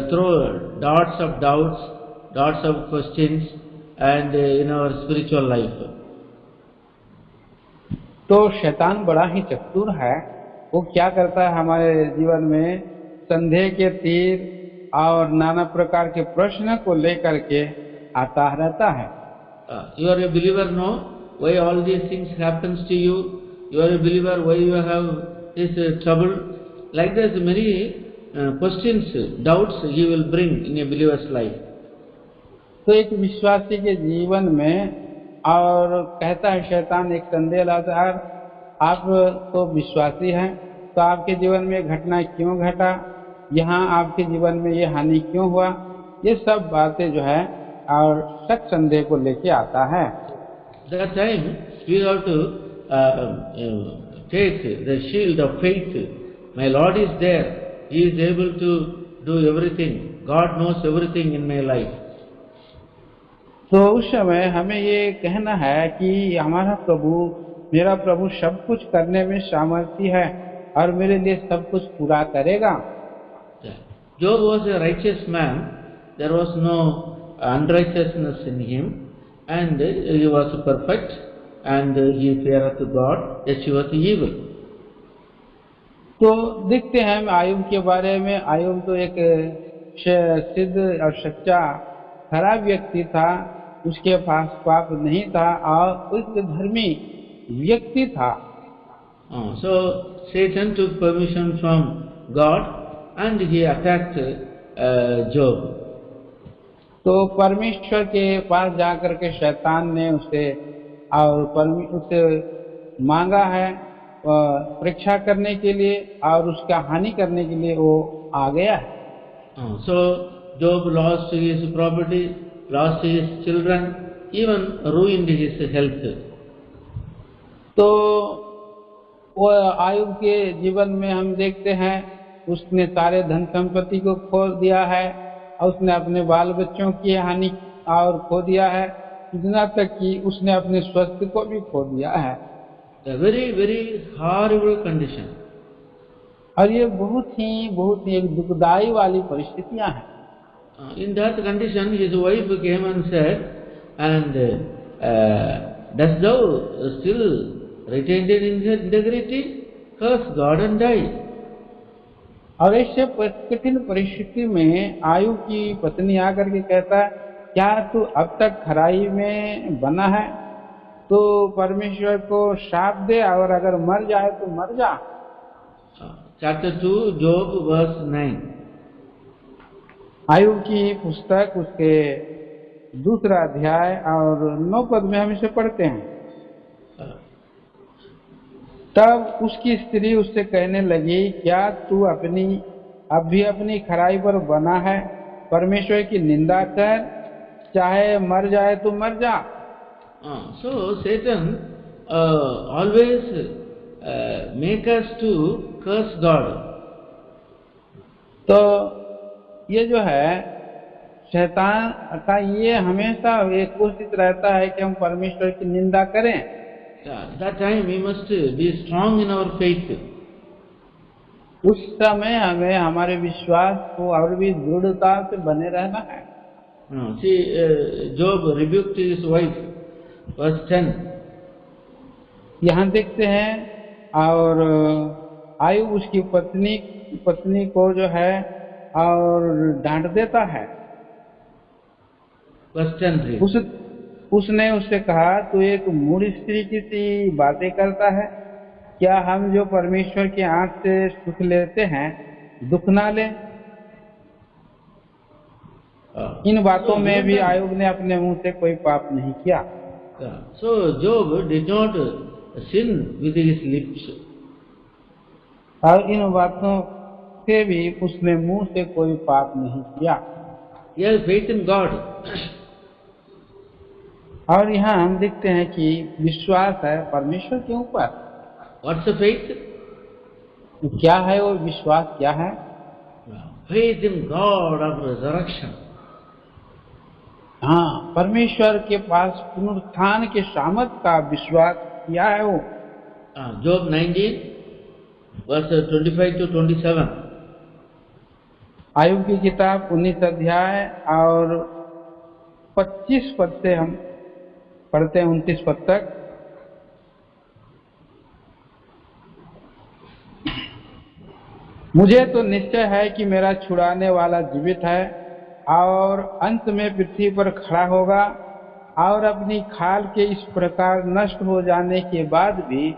throw darts of doubts, darts of questions, and in our spiritual life. तो शैतान बड़ा ही चतुर है. वो क्या करता है, हमारे जीवन में संदेह के तीर और नाना प्रकार के प्रश्न को लेकर के आता रहता है. You are a believer, no? Why all these things happens to you? You are a believer, why you have this trouble? Like this, many questions, doubts he will bring in a believer's life. तो एक विश्वासी के जीवन में, और कहता है शैतान एक संदेह लाता है, आप तो विश्वासी हैं, तो आपके जीवन में घटना क्यों घटा, यहाँ आपके जीवन में ये हानि क्यों हुआ, ये सब बातें जो है और शक संदेह को लेके आता है. That time we have to take the shield of faith. My Lord is there. He is able to do everything. God knows everything in my life. तो उस समय हमें ये कहना है कि हमारा प्रभु, मेरा प्रभु सब कुछ करने में सामर्थ्य है और मेरे लिए सब कुछ पूरा करेगा. Job was a righteous man. There was no unrighteousness in him, and he was perfect, and he feareth God, escheweth evil. तो देखते हैं हम आयुब के बारे में. आयुब तो एक सिद्ध और सच्चा खराब व्यक्ति था, उसके पास पाप नहीं था और एक धर्मी व्यक्ति था. So Satan took permission from God and he attacked Job. तो परमेश्वर के पास जाकर के शैतान ने उसे मांगा है परीक्षा करने के लिए, और उसका हानि करने के लिए वो आ गया है. So Job lost his property, lost his children, even ruined his health. तो वो आयुब के जीवन में हम देखते हैं उसने सारे धन संपत्ति को खो दिया है, और उसने अपने बाल बच्चों की हानि और खो दिया है, इतना तक कि उसने अपने स्वास्थ्य को भी खो दिया है. A very, very horrible condition. और ये बहुत ही एक दुखदाई वाली परिस्थितियां हैं. In that condition, his wife came and said, and dost thou still retain in integrity? Curse God and die. और ऐसे कठिन परिस्थिति में आयु की पत्नी आकर के कहता है, क्या तू अब तक खराई में बना है? तो परमेश्वर को शाप दे, और अगर मर जाए तो मर जा. Chapter 2, Job, verse 9. आयु की पुस्तक उसके 2 अध्याय और 9 पद में हम इसे पढ़ते हैं. तब उसकी स्त्री उससे कहने लगी, क्या तू अब भी अपनी खराई पर बना है? परमेश्वर की निंदा कर, चाहे मर जाए तो मर जा. So Satan always make us to curse God. तो ये जो है शैतान का ये हमेशा एक कोशिश रहता है कि हम परमेश्वर की निंदा करें। That time we must be strong in our faith. उस समय हमें हमारे विश्वास को और भी दृढ़ता से बने रहना है। See, Job rebuked his wife, verse 10. यहाँ देखते हैं और आयुब उसकी पत्नी को जो है और डांट देता है। Verse 10 read. उसने उससे कहा, तू एक मूढ़ स्त्री की सी बातें करता है, क्या हम जो परमेश्वर की आंख से सुख लेते हैं दुख ना ले? इन बातों में भी आयुब ने अपने मुंह से कोई पाप नहीं किया। So Job did not sin with his lips. और इन बातों से भी उसने मुंह से कोई पाप नहीं किया। He has faith in God. और यहाँ हम देखते हैं कि विश्वास है परमेश्वर के ऊपर। What's the faith? क्या है वो विश्वास? क्या है? Faith in God of resurrection. हाँ, परमेश्वर के पास पुनरुत्थान के सामर्थ का विश्वास किया है वो। Job 19 verse 25 to 27. आयुब की किताब 19 अध्याय और 25 पद से हम पढ़ते हैं 29 पद तक। मुझे तो निश्चय है कि मेरा छुड़ाने वाला जीवित है और अंत में पृथ्वी पर खड़ा होगा, और अपनी खाल के इस प्रकार नष्ट हो जाने के बाद भी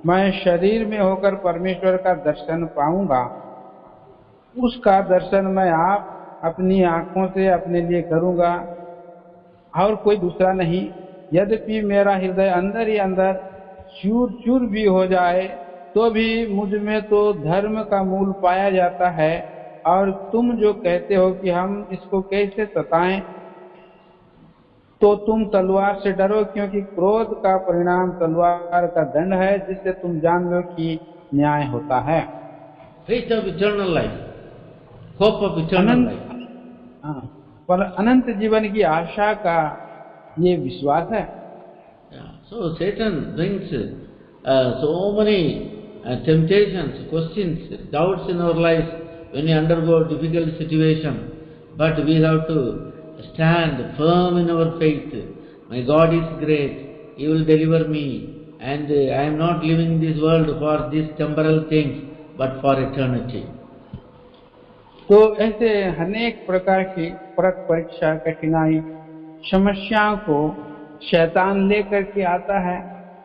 मैं शरीर में होकर परमेश्वर का दर्शन पाऊंगा। उसका दर्शन मैं आप अपनी आंखों से अपने लिए करूंगा और कोई दूसरा नहीं। यद्यपि मेरा हृदय अंदर ही अंदर चूर चूर भी हो जाए तो भी मुझ में तो धर्म का मूल पाया जाता है। और तुम जो कहते हो कि हम इसको कैसे सताएं, तो तुम तलवार से डरो, क्योंकि क्रोध का परिणाम तलवार का दंड है, जिससे तुम जान लो कि न्याय होता है। Faith of eternal life, hope of eternal life. हाँ, पर अनंत जीवन की आशा का ये विश्वास है। So Satan brings so many temptations, questions, doubts in our lives when we undergo difficult situation. But we have to stand firm in our faith. My God is great. He will deliver me. And I am not living this world for these temporal things, but for eternity. तो ऐसे अनेक प्रकार की परीक्षा, कठिनाई, समस्याओं को शैतान लेकर के आता है,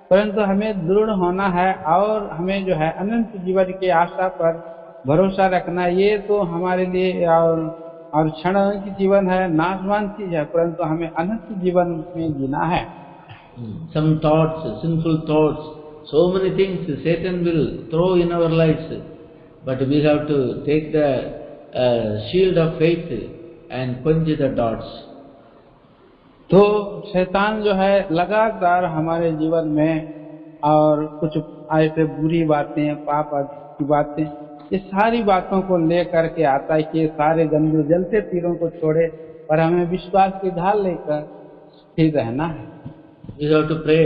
परंतु हमें दृढ़ होना है और हमें जो है अनंत जीवन की आशा पर भरोसा रखना। ये तो हमारे लिए और क्षण की जीवन है, नाशवान चीज है, परंतु हमें अनंत जीवन में जीना है। Some thoughts, sinful thoughts, so many things Satan will throw in our lives, but we have to take the shield of faith and quench the darts. तो शैतान जो है लगातार हमारे जीवन में और कुछ ऐसे बुरी बातें, पाप की बातें, ये सारी बातों को लेकर के आता है कि सारे गंदे जलते तीरों को छोड़े, पर हमें विश्वास की ढाल लेकर स्थिर रहना है। We have to pray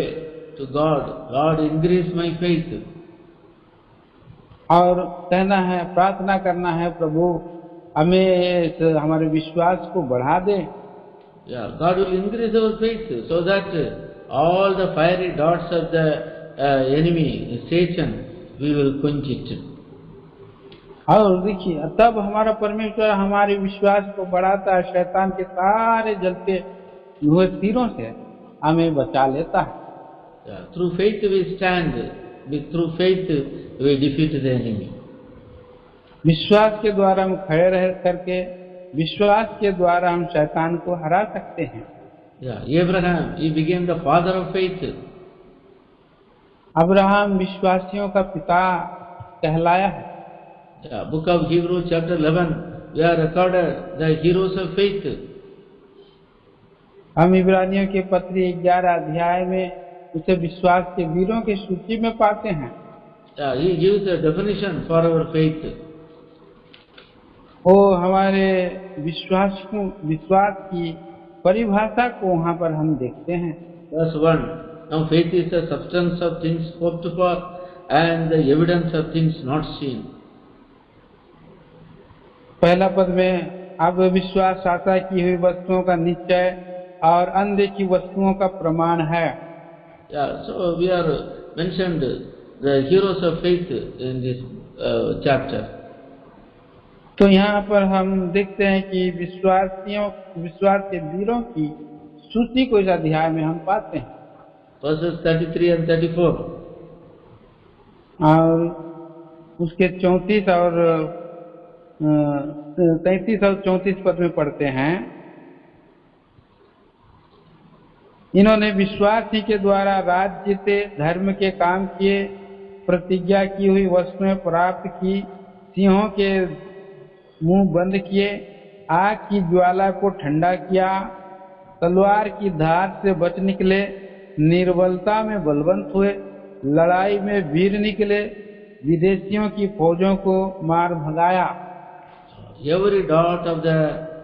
to God, God increase my faith. और कहना है, प्रार्थना करना है, प्रभु हमें हमारे विश्वास को बढ़ा दे। Yeah, God will increase our faith so that all the fiery darts of the enemy, Satan, we will quench it. और देखिए, तब हमारा परमेश्वर हमारे विश्वास को बढ़ाता है, शैतान के सारे जलते हुए तीरों से हमें बचा लेता है। Yeah, through faith we stand, through faith we defeat the enemy. विश्वास के द्वारा हम खड़े रह करके, विश्वास के द्वारा हम शैतान को हरा सकते हैं। Yeah, Abraham, he became the father of faith. Abraham विश्वासियों का पिता कहलाया है। Yeah, Book of Hebrews chapter 11, we are recorded the heroes of faith. हम इब्रानियों के पत्री 11 अध्याय में उसे विश्वास के वीरों की सूची में पाते हैं। Yeah, he gives a definition for our faith. वो हमारे विश्वास की परिभाषा को वहाँ पर हम देखते हैं। Verse 1. Now faith is the substance of things hoped for and the evidence of things not seen. पहला पद में अब विश्वास आशा की हुई वस्तुओं का निश्चय और अनदेखी वस्तुओं का प्रमाण है। Yeah, so we are mentioned the heroes of faith in this chapter. तो यहाँ पर हम देखते हैं कि विश्वास के वीरों की सूची को इस अध्याय में हम पाते हैं। Verses 33 and 34. और उसके 34 और 33 और 34 पद में पढ़ते हैं, इन्होंने विश्वास ही के द्वारा राज्य जीते, धर्म के काम किए, प्रतिज्ञा की हुई वस्तुएं प्राप्त की, सिंहों के मुंह बंद किए, आग की ज्वाला को ठंडा किया, तलवार की धार से बच निकले, निर्बलता में बलवंत हुए, लड़ाई में वीर निकले, विदेशियों की फौजों को मार भगाया। Every dart of the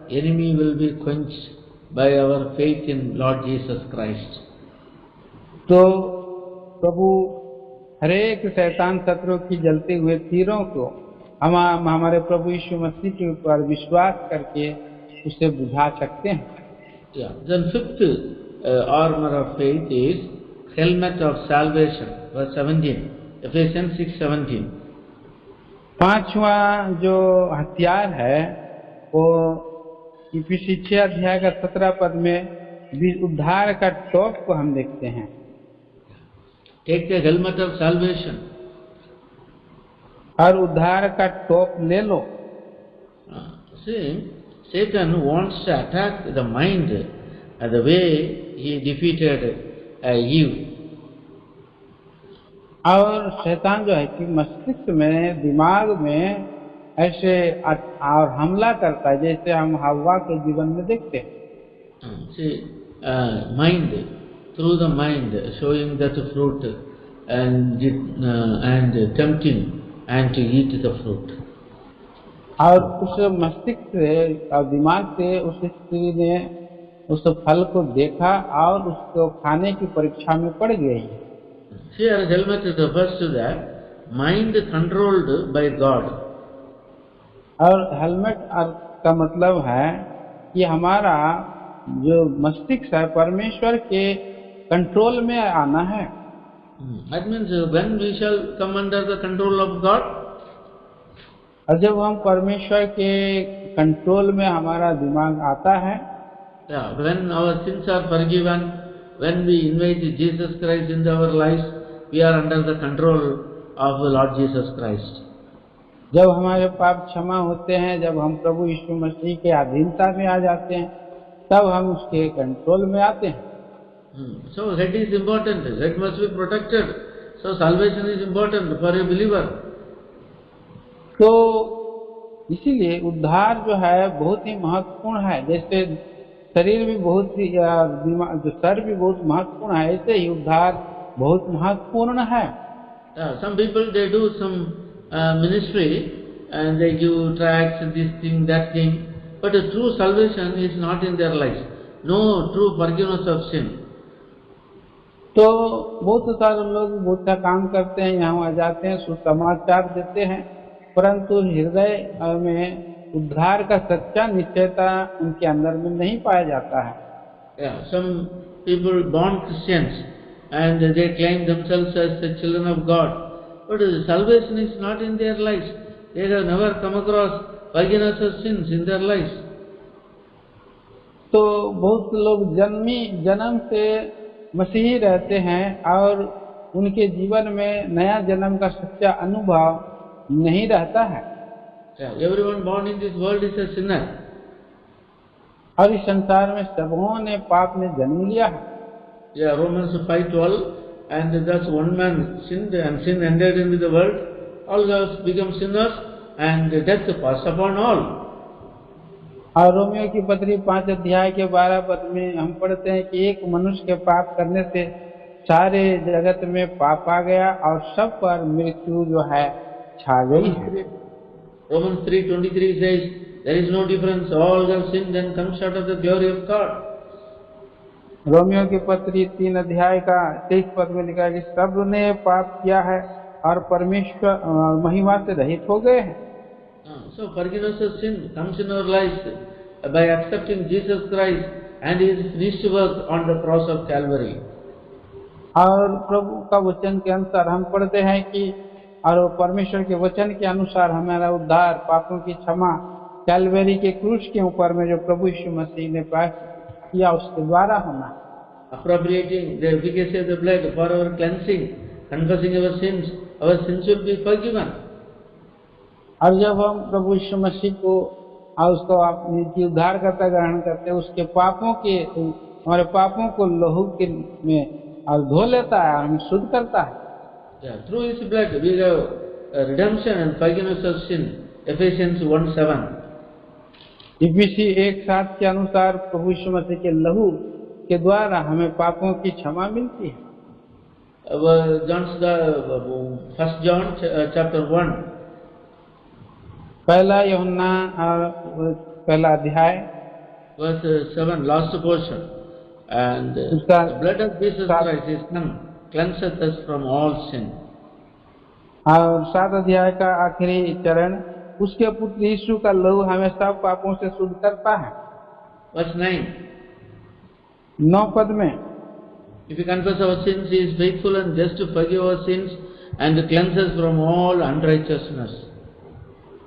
enemy will be quenched by our faith in Lord Jesus Christ. तो प्रभु हरेक शैतान शत्रु की जलते हुए तीरों को हम हमारे प्रभु यीशु मसीह के ऊपर विश्वास करके उसे बुझा सकते हैं। Yeah. Then fifth armor of faith is helmet of salvation. Verse 17. Ephesians 6:17. पांचवा जो हथियार है वो इफिसी 6 अध्याय का 17 पद में उद्धार का टोप को हम देखते हैं। Take the helmet of salvation. और उद्धार का टोप ले लो। See, Satan wants to attack the mind the way he defeated Eve. और शैतान जो है कि मस्तिष्क में, दिमाग में ऐसे और हमला करता है जैसे हम हव्वा के जीवन में देखते हैं। See, mind, through the mind, showing that fruit and tempting and to eat the fruit. और उस मस्तिष्क से और दिमाग से उस स्त्री ने उस फल को देखा और उसको खाने की परीक्षा में पड़ गई। Here helmet refers to that mind controlled by God. और हेलमेट का मतलब है कि हमारा जो मस्तिष्क है परमेश्वर के कंट्रोल में आना है। That means when we shall come under the control of God, और जब हम परमेश्वर के कंट्रोल में हमारा दिमाग आता है, when our sins are forgiven, when we invite Jesus Christ into our lives, we are under the control of the Lord Jesus Christ. जब हमारे पाप क्षमा होते हैं, जब हम प्रभु यीशु मसीह के अधीनता में आ जाते हैं, तब हम उसके कंट्रोल में आते हैं। So head is important, head must be protected. So salvation is important for a believer. तो इसीलिए उद्धार जो है बहुत ही महत्वपूर्ण है। जैसे शरीर भी बहुत ही जो सर भी बहुत महत्वपूर्ण है, ऐसे ही उद्धार बहुत महत्वपूर्ण है। Some people they do some ministry and they give tracts, this thing, that thing, but a true salvation is not in their lives. No true forgiveness of sin. तो बहुत सारे लोग बहुत सा काम करते हैं, यहाँ वहाँ जाते हैं, सुसमाचार देते हैं, परंतु हृदय में उद्धार का सच्चा निश्चयता उनके अंदर में नहीं पाया जाता है। Some people born Christians and they claim themselves as the children of God, but salvation is not in their lives. They have never come across forgiveness of sins in their lives. तो बहुत लोग जन्म से मसीही रहते हैं और उनके जीवन में नया जन्म का सच्चा अनुभव नहीं रहता है। Everyone born in this world is a sinner. और इस संसार में सबों ने पाप में जन्म लिया है। Romans 5:12, and thus one man sinned and sin entered into the world, all have become sinners and death passed upon all. और रोमियो की पत्री 5 अध्याय के 12 पद में हम पढ़ते हैं कि एक मनुष्य के पाप करने से सारे जगत में पाप आ गया और सब पर मृत्यु जो है छा गई है। Romans 3:23 says, there is no difference. All have sinned and come short of the glory of God. Romeo की पत्री 3 अध्याय का 23 पद में लिखा है कि सबने पाप किया है और परमेश्वर महिमा से रहित हो गए हैं। So forgiveness of sin comes in our lives by accepting Jesus Christ and His finished work on the cross of Calvary. और प्रभु का वचन के अनुसार हम पढ़ते हैं कि और परमेश्वर के वचन के अनुसार हमारा उद्धार पापों की क्षमा कैलवरी के क्रूस के ऊपर में जो प्रभु यीशु मसीह ने प्राप्त किया उसके द्वारा होना। Appropriating the efficacy of the blood for our cleansing, confessing our sins will be forgiven. और जब हम प्रभु यीशु मसीह को और उसको अपनी उद्धारकर्ता ग्रहण करते हैं, उसके पापों के हमारे पापों को लहू के में और धो लेता है और हमें शुद्ध करता है। Through His blood we have redemption and forgiveness of sin. Ephesians 1:7. इफिसी 1:7 के अनुसार प्रभु यीशु मसीह के लहू के द्वारा हमें पापों की क्षमा मिलती है। First John chapter 1. पहला यूहन्ना पहला अध्याय verse 7, last portion. And the blood of Jesus Christ, His Son, cleanseth us from all sin. और 7 अध्याय का आखिरी चरण, उसके पुत्र यीशु का लहू हमें सब पापों से शुद्ध करता है। Verse 9. 9 पद में, If we confess our sins, He is faithful and just to forgive our sins and to cleanse us from all unrighteousness.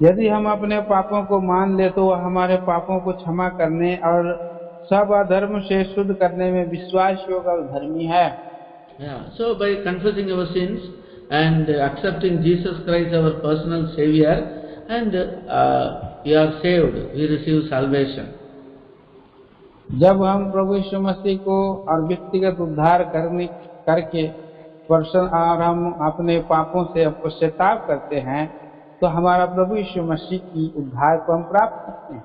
यदि हम अपने पापों को मान ले तो वह हमारे पापों को क्षमा करने और सब अधर्म से शुद्ध करने में विश्वास योग्य और धर्मी है। So by confessing our sins and accepting Jesus Christ our personal Savior, and we are saved, we receive salvation. जब हम प्रभु यीशु मसीह को और व्यक्तिगत उद्धार करके और हम अपने पापों से पश्चाताप करते हैं तो हमारा प्रभु यीशु मसीह की उद्धार को हम प्राप्त करते हैं।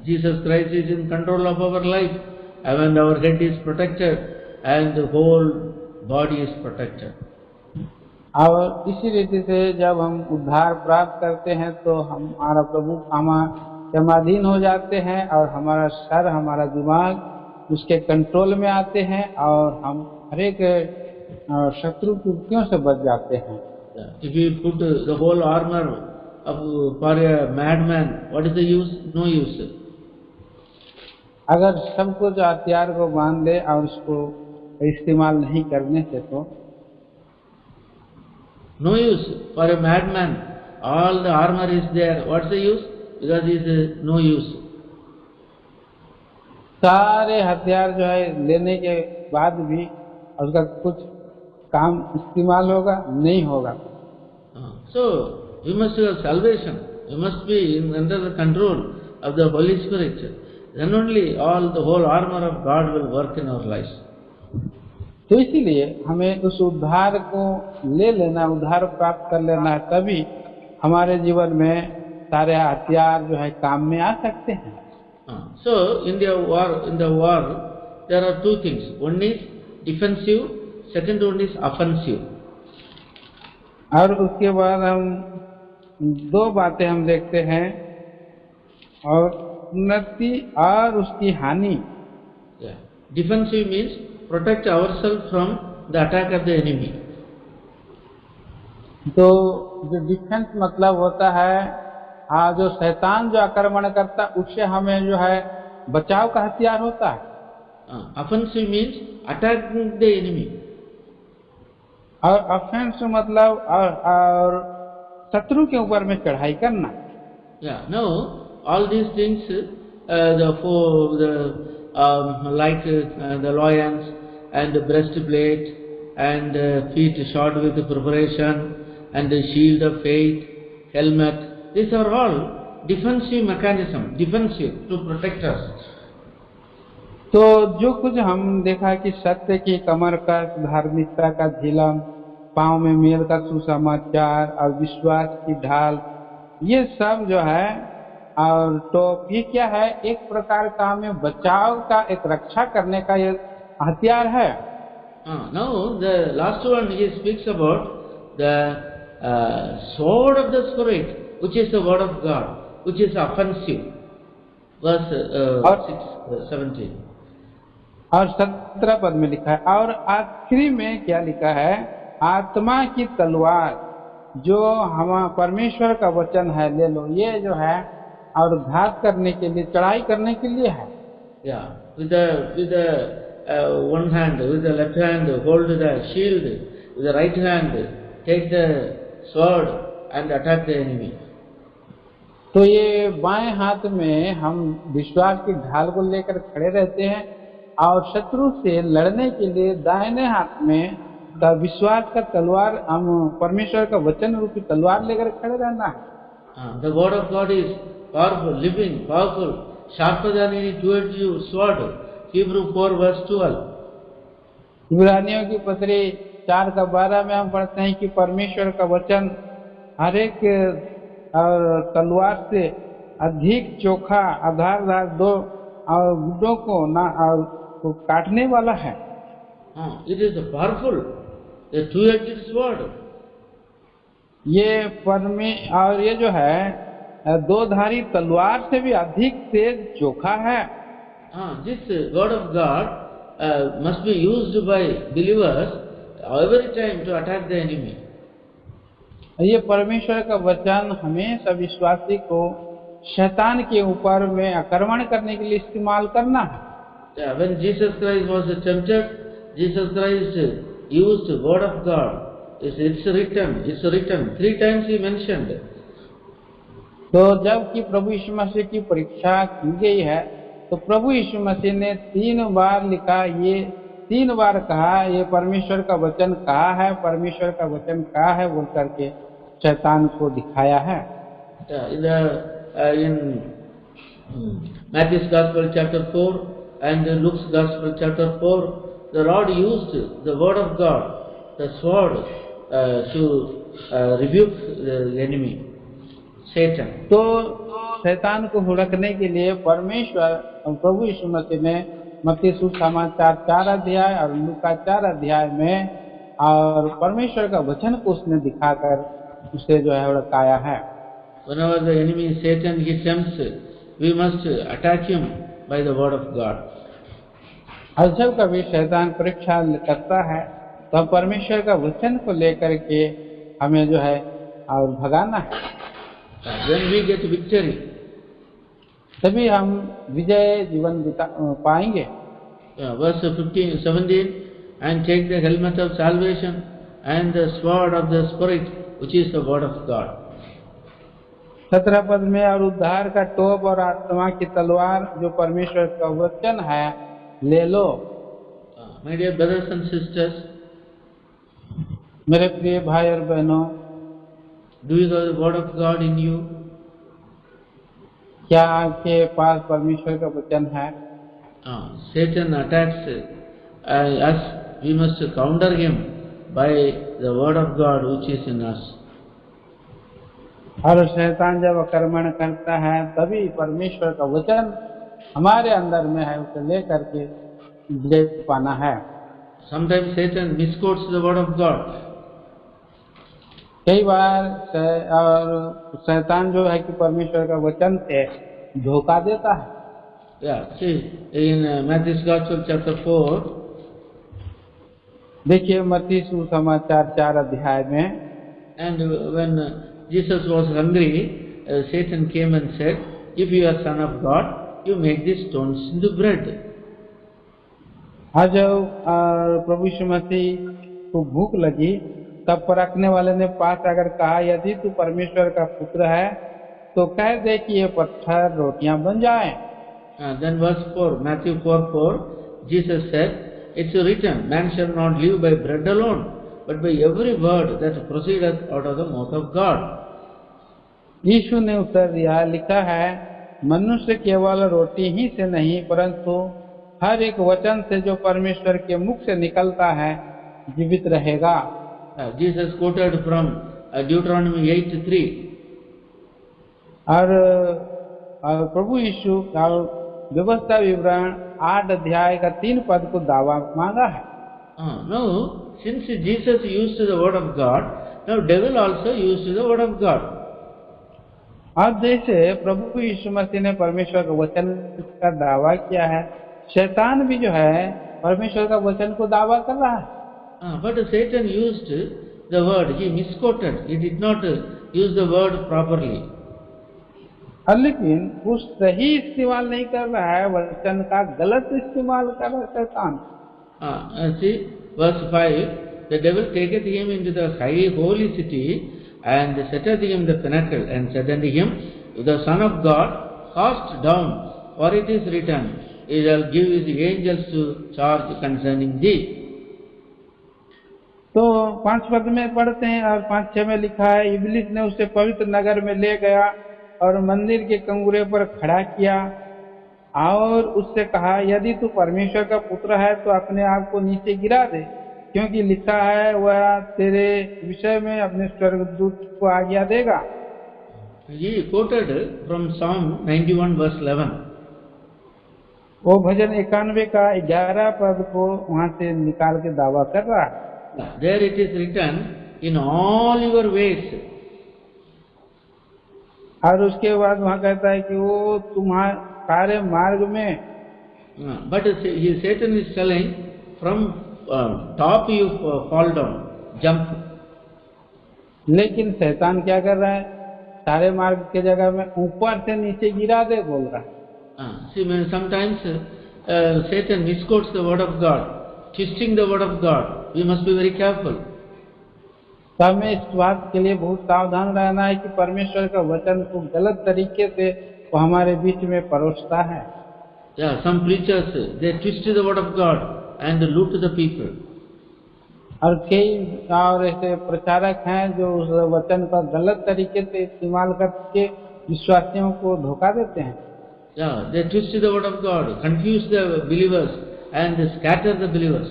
Jesus Christ is in control of our life, and our head is protected and the whole body is protected. और इसी रीति से जब हम उद्धार प्राप्त करते हैं तो हमारा प्रभु क्षमाधीन हो जाते हैं और हमारा सर हमारा दिमाग उसके कंट्रोल में आते हैं और हम हरेक शत्रु कृत्यों से बच जाते हैं। If you put the whole armor for a madman, what is the use? No use. अगर सब कुछ हथियार को बांध ले और उसको इस्तेमाल नहीं करने से तो no use for a madman. All the armor is there. What's the use? Because it is no use. सारे हथियार जो है लेने के बाद भी उसका कुछ काम इस्तेमाल होगा नहीं होगा। So we must have salvation. We must be under the control of the Holy Spirit. Then only the whole armor of God will work in our lives. तो इसीलिए हमें उस उद्धार को ले लेना, उद्धार प्राप्त कर लेना है, तभी हमारे जीवन में सारे हथियार जो है काम में आ सकते हैं। So in the war there are two things. One is defensive, second one is offensive. और उसके बाद हम दो बातें हम देखते हैं, और उन्नति और उसकी हानि। Defensive means protect ourselves from the attack of the enemy. तो जो डिफेंस मतलब होता है, जो शैतान जो आक्रमण करता उससे हमें जो है बचाव का हथियार होता है। Offensive means attacking the enemy. और ऑफेंस मतलब और शत्रु के ऊपर में चढ़ाई करना। Now all these things, like the loins and the breastplate and feet shod with preparation and the shield of faith, helmet, these are all defensive mechanism, defensive to protect us. तो जो कुछ हम देखा कि सत्य की कमर का, धार्मिकता का झिलम, पांव में मेल का सुसमाचार और विश्वास की ढाल, ये सब जो है, और टोप, ये क्या है? एक प्रकार का हमें बचाव का, एक रक्षा करने का ये हथियार है। Now the last one he speaks about the sword of the Spirit, which is the word of God, which is offensive. verse और 17. और 17 पद में लिखा है, और आखिरी में क्या लिखा है, आत्मा की तलवार जो हम परमेश्वर का वचन है ले लो, ये जो है और घात करने के लिए, चढ़ाई करने के लिए है। Yeah, with the one hand, with the left hand hold the shield, with the right hand take the sword and attack the enemy. तो ये बाएं हाथ में हम विश्वास की ढाल को लेकर खड़े रहते हैं और शत्रु से लड़ने के लिए दाहिने हाथ में विश्वास का तलवार, हम परमेश्वर का वचन रूपी तलवार लेकर खड़े रहना है। The word of God is powerful, living, powerful, sharper than any two-edged sword. Hebrew 4 verse 12. इब्रानियों की पत्री 4:12 में हम पढ़ते हैं कि परमेश्वर का वचन हर एक और तलवार से अधिक चोखा, आधारदार, दो और गुड्डों को ना और को काटने वाला है। It is powerful, a two-edged sword. ये और ये जो है दो धारी तलवार से भी अधिक तेज चोखा है। This word of God must be used by believers every time to attack the enemy. ये परमेश्वर का वचन हमेशा विश्वासी को शैतान के ऊपर में आक्रमण करने के लिए इस्तेमाल करना है। When Jesus Christ was tempted, Jesus Christ used the word of God. It's written. 3 times he mentioned. तो जब कि प्रभु यीशु मसीह की परीक्षा की गई है, तो प्रभु यीशु मसीह ने 3 बार लिखा, ये 3 बार कहा, ये परमेश्वर का वचन कहा है, परमेश्वर का वचन कहा है बोल करके शैतान को दिखाया है। In Matthew's Gospel chapter 4 and Luke's Gospel chapter 4, the Lord used the word of God, the sword, to rebuke the enemy, Satan. तो शैतान को हुड़कने के लिए परमेश्वर और प्रभु यीशु मसीह ने मत्ती सुसमाचार 4 अध्याय और लूका 4 अध्याय में और परमेश्वर का वचन को उसने दिखाकर उसे जो है हुड़काया है। Whenever the enemy Satan he tempts, we must attack him by the word of God. और जब कभी शैतान परीक्षा करता है तो परमेश्वर का वचन को लेकर के हमें जो है और भगाना है। When we get victory, तभी हम विजय जीवन पाएंगे। Verse 17, and take the helmet of salvation and the sword of the Spirit, which is the word of God. 17 पद में, और उद्धार का टोप और आत्मा की तलवार जो परमेश्वर का वचन है ले लो। My dear brothers and sisters, मेरे प्रिय भाई और बहनों, do you have the word of God in you? क्या आपके पास परमेश्वर का वचन है? Satan attacks us. We must counter him by the word of God which is in us. और शैतान जब आक्रमण करता है तभी परमेश्वर का वचन हमारे अंदर में है, उसे लेकर के विजय पाना है। Sometimes Satan misquotes the word of God. कई बार और शैतान जो है कि परमेश्वर का वचन से धोखा देता है। See, in Matthew's Gospel chapter 4, देखिए मत्ती सुसमाचार 4 अध्याय में, and when Jesus was hungry, Satan came and said, if you are son of God, you make these stones into bread. जब प्रभु यीशु मसीह को भूख लगी तब परखने वाले ने पास अगर कहा, यदि तू परमेश्वर का पुत्र है तो कह दे कि ये पत्थर रोटियां बन जाएं। Then verse 4, Matthew 4:4, Jesus said, it's written, man shall not live by bread alone, but by every word that proceedeth out of the mouth of God. यीशु ने उत्तर दिया, लिखा है, मनुष्य केवल रोटी ही से नहीं परंतु हर एक वचन से जो परमेश्वर के मुख से निकलता है जीवित रहेगा। Jesus quoted from Deuteronomy 8:3. और प्रभु यीशु व्यवस्था विवरण 8 अध्याय का 3 पद को दावा मांगा है। Now, since Jesus used the word of God, now devil also used the word of God. अब जैसे प्रभु यीशु मसीह ने परमेश्वर के वचन का दावा किया है, शैतान भी जो है परमेश्वर का वचन को दावा कर रहा है। But Satan used the word, he misquoted, he did not use the word properly. लेकिन वो सही इस्तेमाल नहीं कर रहा है, वचन का गलत इस्तेमाल कर रहा है शैतान। See, verse 5, the devil taketh him into the high holy city and setteth him the pinnacle and said unto him, the Son of God, cast down, for it is written, he shall give his angels to charge concerning thee. तो 5 पद में पढ़ते हैं और 5-6 में लिखा है, इब्लिस ने उसे पवित्र नगर में ले गया और मंदिर के कंगूरे पर खड़ा किया और उससे कहा, यदि तू परमेश्वर का पुत्र है तो अपने आप को नीचे गिरा दे, क्योंकि लिखा है वह तेरे विषय में अपने स्वर्गदूत को आज्ञा देगा। He quoted from Psalm 91 verse 11. वो भजन 91 का 11 पद को वहां से निकाल के दावा कर रहा है। There it is written, in all your ways. और उसके बाद वहां कहता है कि वो तुम्हारे सारे मार्ग में। But Satan is telling, from top you fall down, jump. लेकिन शैतान क्या कर रहा है, सारे मार्ग के जगह में ऊपर से नीचे गिरा दे बोल रहा है। See, sometimes Satan misquotes the word of God, twisting the word of God. We must be very careful. तो हमें इस बात के लिए बहुत सावधान रहना है कि परमेश्वर का वचन को गलत तरीके से वो हमारे बीच में परोसता है। Yeah, some preachers, they twist the word of God and loot the people. और कई और ऐसे प्रचारक हैं जो उस वचन का गलत तरीके से इस्तेमाल करके विश्वासियों को धोखा देते हैं। Yeah, they twist the word of God, confuse the believers and scatter the believers.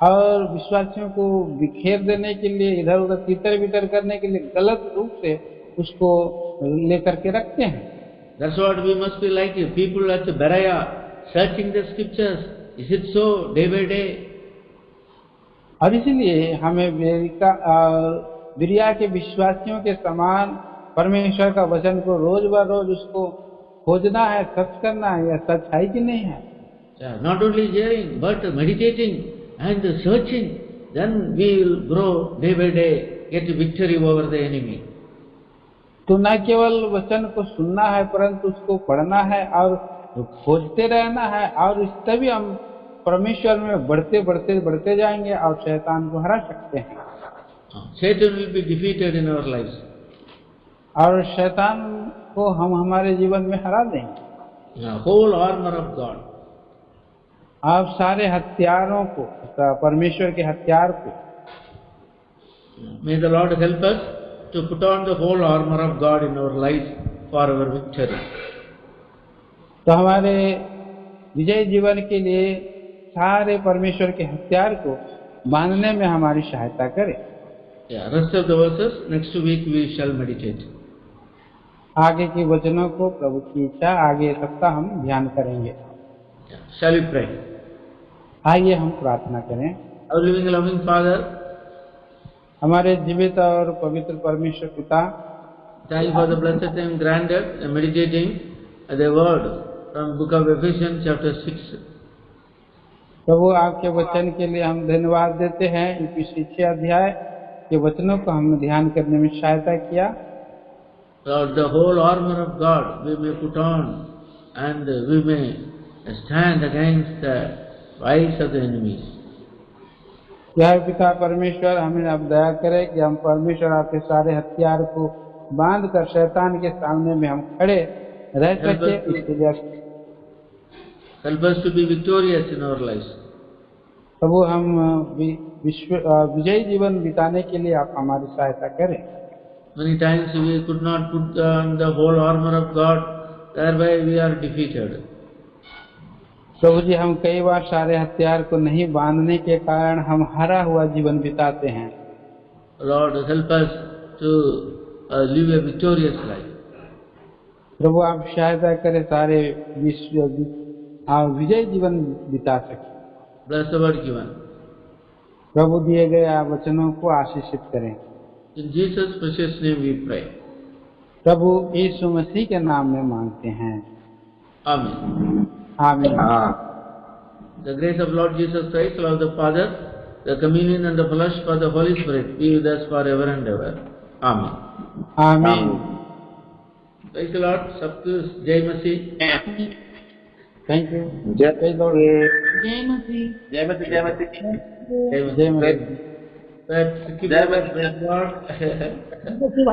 और विश्वासियों को बिखेर देने के लिए, इधर उधर तितर बितर करने के लिए गलत रूप से उसको लेकर के रखते हैं। That's what we must be like. People at Berea searching the scriptures. Is it so day by day? और इसलिए हमें बिरिया के विश्वासियों के समान परमेश्वर का वचन को रोज ब रोज उसको खोजना है, सर्च करना है, यह सच है कि नहीं है। Not only hearing but meditating and searching, then we will grow day by day, get victory over the enemy. तो न केवल वचन को सुनना है परंतु उसको पढ़ना है और खोजते रहना है, और इस तभी हम परमेश्वर में बढ़ते बढ़ते बढ़ते जाएंगे और शैतान को हरा सकते हैं। Satan will be defeated in our lives. और शैतान को हम हमारे जीवन में हरा देंगे। Whole armor of God. आप सारे हथियारों को, परमेश्वर के हथियार को। May the Lord help us to put on the whole armor of God in our life for our victory. तो हमारे विजय जीवन के लिए सारे परमेश्वर के हथियार को बांधने में हमारी सहायता करें। Rest of the verses next week we shall meditate. आगे के वचनों को प्रभु की इच्छा आगे सप्ताह हम ध्यान करेंगे। Shall we pray? आइए हम प्रार्थना करें। Our living loving Father, हमारे जीवित और पवित्र परमेश्वर पिता, thank you for the blessed time granted and meditating the word from book of Ephesians chapter 6. प्रभु आपके वचन के लिए हम धन्यवाद देते हैं। इफिसी 6 अध्याय के वचनों को हम ध्यान करने में सहायता किया। Lord, the whole armor of God we may put on and we may stand against the wiles of the enemies. यह पिता परमेश्वर हमें अब दया करे कि हम परमेश्वर आपके सारे हथियार को बांध कर शैतान के सामने में हम खड़े रह सके। इसके लिए help us to be victorious in our lives. प्रभु हम विजयी जीवन बिताने के लिए आप हमारी सहायता करें। Many times we could not put on the whole armor of God, thereby we are defeated. प्रभु जी, हम कई बार सारे हथियार को नहीं बांधने के कारण हम हरा हुआ जीवन बिताते हैं। Lord, help us to live a victorious life. प्रभु आप सहायता करें सारे विजय जीवन बिता सके। Bless the word given. प्रभु दिए गए वचनों को आशीषित करें। In Jesus' precious name we pray. प्रभु यीशु मसीह के नाम में मांगते हैं, Amen. आमीन। The grace of Lord Jesus Christ, love of the Father, the communion and the fellowship of the Holy Spirit be with us forever and ever. Amen. आमीन। Praise the Lord. सबको जय मसीह। Thank you. जय Lord. जय मसीह। जय मसीह, जय मसीह। जय जय मसीह। मसीह। Praise God.